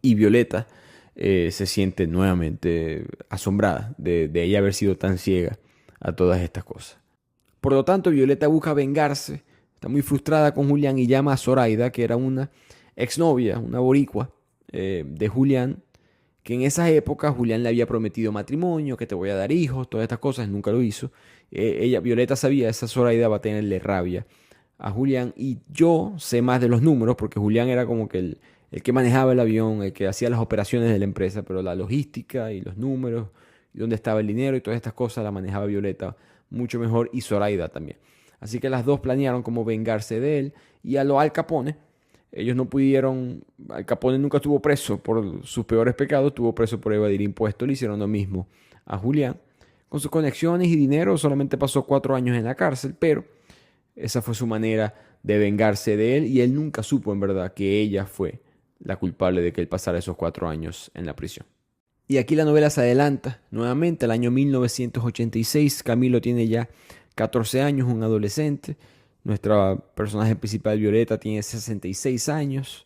Y Violeta se siente nuevamente asombrada de ella haber sido tan ciega a todas estas cosas. Por lo tanto, Violeta busca vengarse, está muy frustrada con Julián y llama a Zoraida, que era una exnovia, una boricua de Julián, que en esa época Julián le había prometido matrimonio, que te voy a dar hijos, todas estas cosas, nunca lo hizo. Violeta sabía, esa Zoraida va a tenerle rabia a Julián, y yo sé más de los números, porque Julián era como que el que manejaba el avión, el que hacía las operaciones de la empresa, pero la logística y los números, y dónde estaba el dinero y todas estas cosas la manejaba Violeta mucho mejor, y Zoraida también. Así que las dos planearon cómo vengarse de él, y a lo Al Capone, ellos no pudieron. Al Capone nunca estuvo preso por sus peores pecados, estuvo preso por evadir impuestos, le hicieron lo mismo a Julián. Con sus conexiones y dinero solamente pasó 4 años en la cárcel, pero esa fue su manera de vengarse de él, y él nunca supo en verdad que ella fue la culpable de que él pasara esos 4 años en la prisión. Y aquí la novela se adelanta nuevamente al año 1986. Camilo tiene ya 14 años, un adolescente. Nuestra personaje principal, Violeta, tiene 66 años.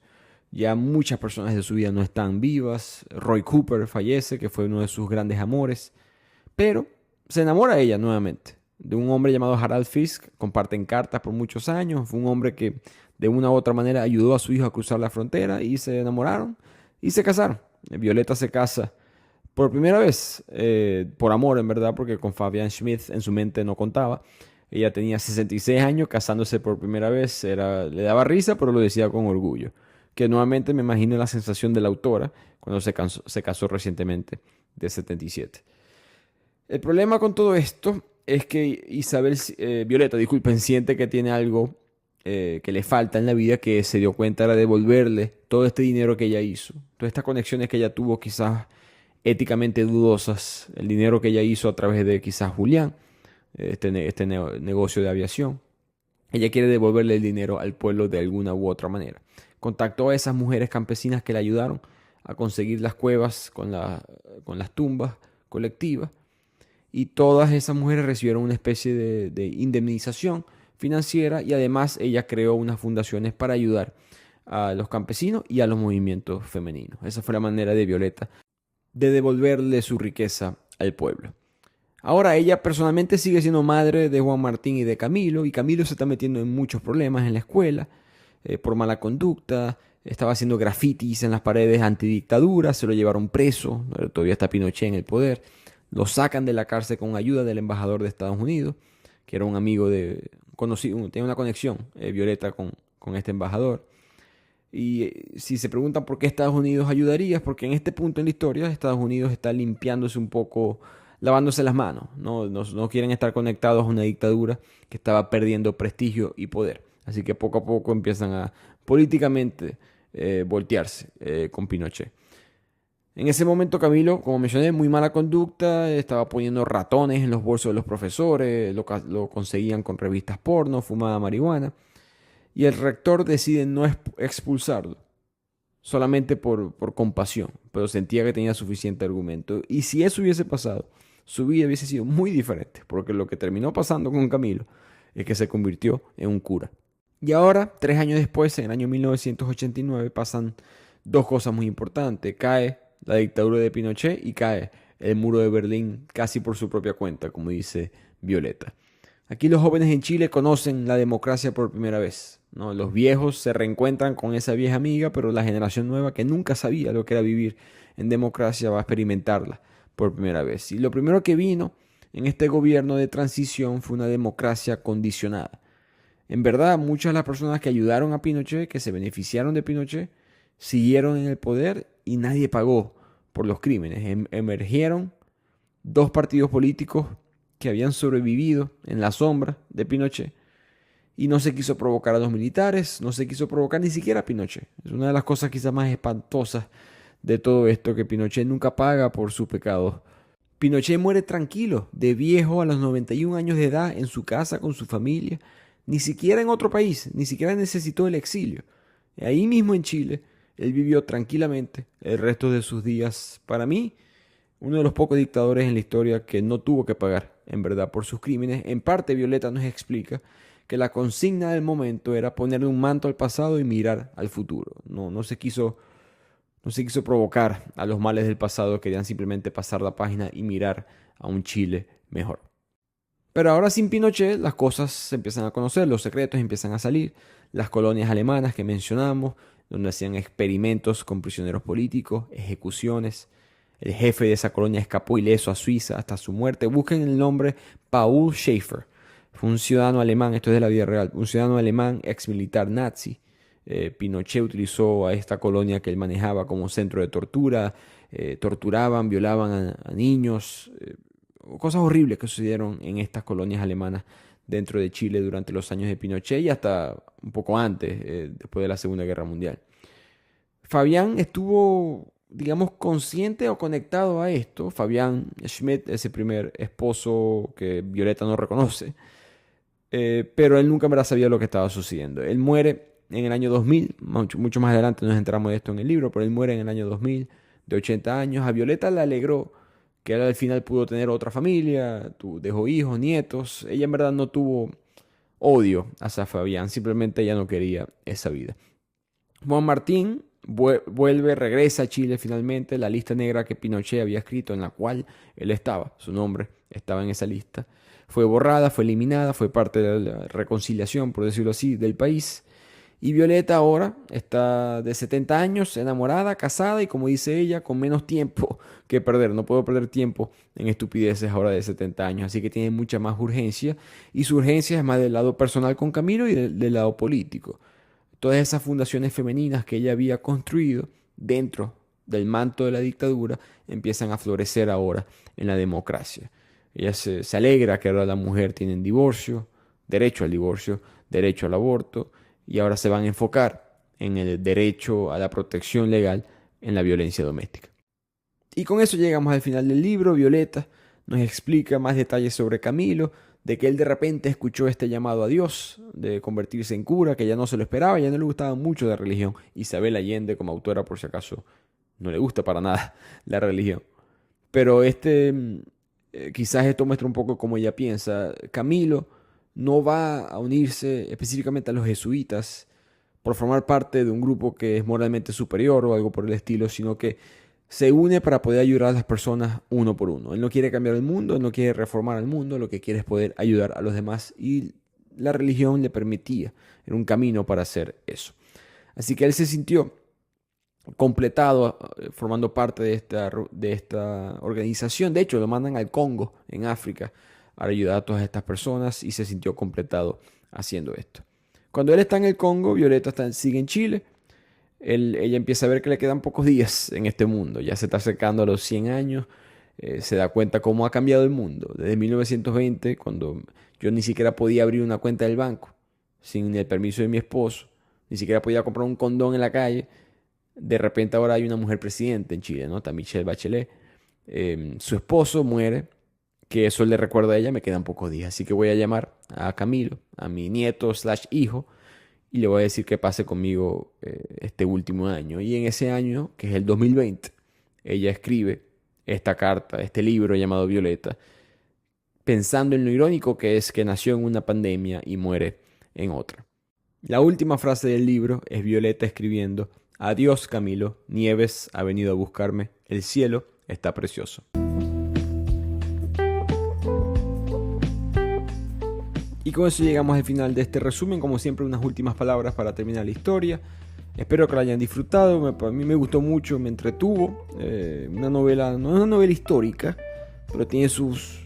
Ya muchas personas de su vida no están vivas. Roy Cooper fallece, que fue uno de sus grandes amores. Pero se enamora ella nuevamente de un hombre llamado Harald Fisk. Comparten cartas por muchos años. Fue un hombre que de una u otra manera ayudó a su hijo a cruzar la frontera, y se enamoraron y se casaron. Violeta se casa por primera vez, por amor en verdad, porque con Fabian Schmidt en su mente no contaba. Ella tenía 66 años, casándose por primera vez, le daba risa, pero lo decía con orgullo. Que nuevamente me imagino la sensación de la autora cuando se casó recientemente, de 77. El problema con todo esto es que Violeta, disculpen, siente que tiene algo que le falta en la vida, que se dio cuenta era devolverle todo este dinero que ella hizo, todas estas conexiones que ella tuvo quizás éticamente dudosas, el dinero que ella hizo a través de quizás Julián, negocio de aviación. Ella quiere devolverle el dinero al pueblo de alguna u otra manera. Contactó a esas mujeres campesinas que le ayudaron a conseguir las cuevas con las tumbas colectivas, y todas esas mujeres recibieron una especie de indemnización financiera, y además ella creó unas fundaciones para ayudar a los campesinos y a los movimientos femeninos. Esa fue la manera de Violeta de devolverle su riqueza al pueblo. Ahora ella personalmente sigue siendo madre de Juan Martín y de Camilo, y Camilo se está metiendo en muchos problemas en la escuela por mala conducta. Estaba haciendo grafitis en las paredes antidictadura, se lo llevaron preso, todavía está Pinochet en el poder. Lo sacan de la cárcel con ayuda del embajador de Estados Unidos, que era un amigo conocido, tenía una conexión, Violeta, con este embajador. Y si se preguntan por qué Estados Unidos ayudaría, es porque en este punto en la historia Estados Unidos está limpiándose un poco, lavándose las manos. No quieren estar conectados a una dictadura que estaba perdiendo prestigio y poder. Así que poco a poco empiezan a políticamente voltearse con Pinochet. En ese momento Camilo, como mencioné, muy mala conducta, estaba poniendo ratones en los bolsos de los profesores, lo conseguían con revistas porno, fumaba marihuana. Y el rector decide no expulsarlo, solamente por compasión, pero sentía que tenía suficiente argumento. Y si eso hubiese pasado, su vida hubiese sido muy diferente, porque lo que terminó pasando con Camilo es que se convirtió en un cura. Y ahora, 3 años después, en el año 1989, pasan 2 cosas muy importantes. Cae la dictadura de Pinochet y cae el muro de Berlín casi por su propia cuenta, como dice Violeta. Aquí los jóvenes en Chile conocen la democracia por primera vez, ¿no? Los viejos se reencuentran con esa vieja amiga, pero la generación nueva, que nunca sabía lo que era vivir en democracia, va a experimentarla por primera vez. Y lo primero que vino en este gobierno de transición fue una democracia condicionada. En verdad, muchas de las personas que ayudaron a Pinochet, que se beneficiaron de Pinochet, siguieron en el poder y nadie pagó por los crímenes. Emergieron 2 partidos políticos que habían sobrevivido en la sombra de Pinochet y no se quiso provocar a los militares, no se quiso provocar ni siquiera a Pinochet. Es una de las cosas quizás más espantosas de todo esto, que Pinochet nunca paga por sus pecados. Pinochet muere tranquilo, de viejo, a los 91 años de edad, en su casa con su familia, ni siquiera en otro país, ni siquiera necesitó el exilio. Ahí mismo en Chile, él vivió tranquilamente el resto de sus días. Para mí, uno de los pocos dictadores en la historia que no tuvo que pagar, en verdad, por sus crímenes. En parte, Violeta nos explica que la consigna del momento era ponerle un manto al pasado y mirar al futuro. No se quiso provocar a los males del pasado, querían simplemente pasar la página y mirar a un Chile mejor. Pero ahora sin Pinochet las cosas se empiezan a conocer, los secretos empiezan a salir, las colonias alemanas que mencionamos, donde hacían experimentos con prisioneros políticos, ejecuciones. El jefe de esa colonia escapó ileso a Suiza hasta su muerte. Busquen el nombre Paul Schaefer. Fue un ciudadano alemán, esto es de la vida real, un ciudadano alemán ex militar nazi. Pinochet utilizó a esta colonia que él manejaba como centro de tortura, torturaban, violaban a niños, cosas horribles que sucedieron en estas colonias alemanas dentro de Chile durante los años de Pinochet y hasta un poco antes, después de la Segunda Guerra Mundial. Fabián estuvo, digamos, consciente o conectado a esto. Fabián Schmidt, ese primer esposo que Violeta no reconoce, pero él nunca sabía lo que estaba sucediendo. Él muere en el año 2000, mucho más adelante nos enteramos de esto en el libro, pero él muere en el año 2000, de 80 años. A Violeta le alegró que él al final pudo tener otra familia, dejó hijos, nietos. Ella en verdad no tuvo odio hacia Fabián, simplemente ella no quería esa vida. Juan Martín regresa a Chile finalmente. La lista negra que Pinochet había escrito, en la cual él estaba, su nombre estaba en esa lista, fue borrada, fue eliminada, fue parte de la reconciliación, por decirlo así, del país. Y Violeta ahora está de 70 años, enamorada, casada y, como dice ella, con menos tiempo que perder. No puedo perder tiempo en estupideces ahora de 70 años, así que tiene mucha más urgencia. Y su urgencia es más del lado personal con Camilo y del lado político. Todas esas fundaciones femeninas que ella había construido dentro del manto de la dictadura empiezan a florecer ahora en la democracia. Ella se alegra que ahora la mujer tiene divorcio, derecho al divorcio, derecho al aborto, y ahora se van a enfocar en el derecho a la protección legal en la violencia doméstica. Y con eso llegamos al final del libro. Violeta nos explica más detalles sobre Camilo, de que él de repente escuchó este llamado a Dios de convertirse en cura, que ya no se lo esperaba, ya no le gustaba mucho la religión. Isabel Allende, como autora, por si acaso, no le gusta para nada la religión. Pero quizás esto muestra un poco cómo ella piensa. Camilo no va a unirse específicamente a los jesuitas por formar parte de un grupo que es moralmente superior o algo por el estilo, sino que se une para poder ayudar a las personas uno por uno. Él no quiere cambiar el mundo, él no quiere reformar el mundo, lo que quiere es poder ayudar a los demás, y la religión le permitía, era un camino para hacer eso. Así que él se sintió completado formando parte de esta organización. De hecho, lo mandan al Congo, en África, para ayudar a todas estas personas, y se sintió completado haciendo esto. Cuando él está en el Congo, Violeta sigue en Chile. Ella empieza a ver que le quedan pocos días en este mundo. Ya se está acercando a los 100 años. Se da cuenta cómo ha cambiado el mundo. Desde 1920, cuando yo ni siquiera podía abrir una cuenta del banco sin el permiso de mi esposo, ni siquiera podía comprar un condón en la calle. De repente ahora hay una mujer presidente en Chile, ¿no? Está Michelle Bachelet. Su esposo muere, que eso le recuerda a ella, me quedan pocos días. Así que voy a llamar a Camilo, a mi nieto / hijo, y le voy a decir que pase conmigo este último año. Y en ese año, que es el 2020, ella escribe esta carta, este libro llamado Violeta, pensando en lo irónico que es que nació en una pandemia y muere en otra. La última frase del libro es Violeta escribiendo: adiós Camilo, Nieves ha venido a buscarme, el cielo está precioso. Y con eso llegamos al final de este resumen. Como siempre, unas últimas palabras para terminar la historia. Espero que la hayan disfrutado. A mí me gustó mucho, me entretuvo. Una novela, no es una novela histórica, pero tiene sus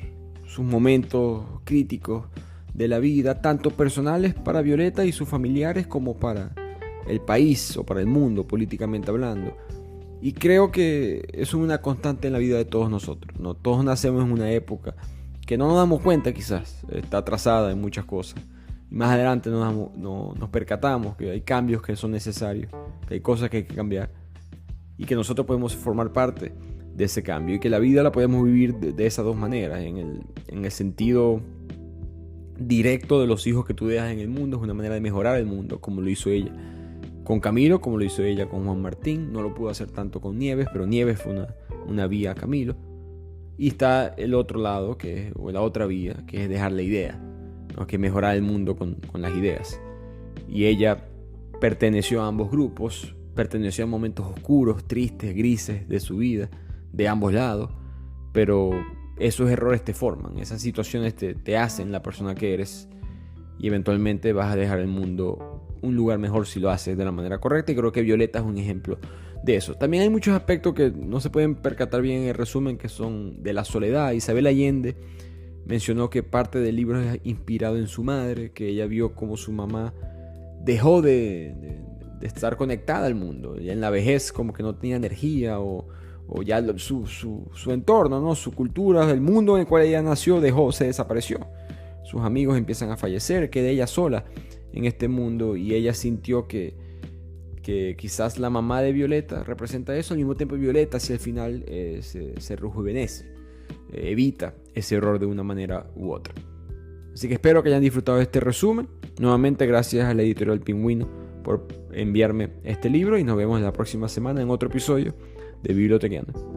momentos críticos de la vida, tanto personales para Violeta y sus familiares como para el país o para el mundo, políticamente hablando. Y creo que eso es una constante en la vida de todos nosotros, ¿no? Todos nacemos en una época que no nos damos cuenta quizás, está atrasada en muchas cosas. Y más adelante nos percatamos que hay cambios que son necesarios, que hay cosas que hay que cambiar y que nosotros podemos formar parte de ese cambio y que la vida la podemos vivir de esas dos maneras, en el sentido directo de los hijos que tú dejas en el mundo, es una manera de mejorar el mundo, como lo hizo ella con Camilo, como lo hizo ella con Juan Martín. No lo pudo hacer tanto con Nieves, pero Nieves fue una vía a Camilo. Y está el otro lado, o la otra vía, que es dejar la idea, ¿no? Que mejorar el mundo con las ideas. Y ella perteneció a ambos grupos, perteneció a momentos oscuros, tristes, grises de su vida, de ambos lados, pero esos errores te forman, esas situaciones te hacen la persona que eres y eventualmente vas a dejar el mundo un lugar mejor si lo haces de la manera correcta, y creo que Violeta es un ejemplo de eso. También hay muchos aspectos que no se pueden percatar bien en el resumen, que son de la soledad. Isabel Allende mencionó que parte del libro es inspirado en su madre, que ella vio como su mamá dejó de estar conectada al mundo, ya en la vejez como que no tenía energía, o ya su entorno, ¿no? Su cultura, el mundo en el cual ella nació se desapareció. Sus amigos empiezan a fallecer, queda ella sola en este mundo, y ella sintió que quizás la mamá de Violeta representa eso. Al mismo tiempo Violeta hacia el final se rejuvenece, evita ese error de una manera u otra. Así que espero que hayan disfrutado de este resumen. Nuevamente gracias a la editorial Pingüino por enviarme este libro, y nos vemos la próxima semana en otro episodio de Bibliotequeando.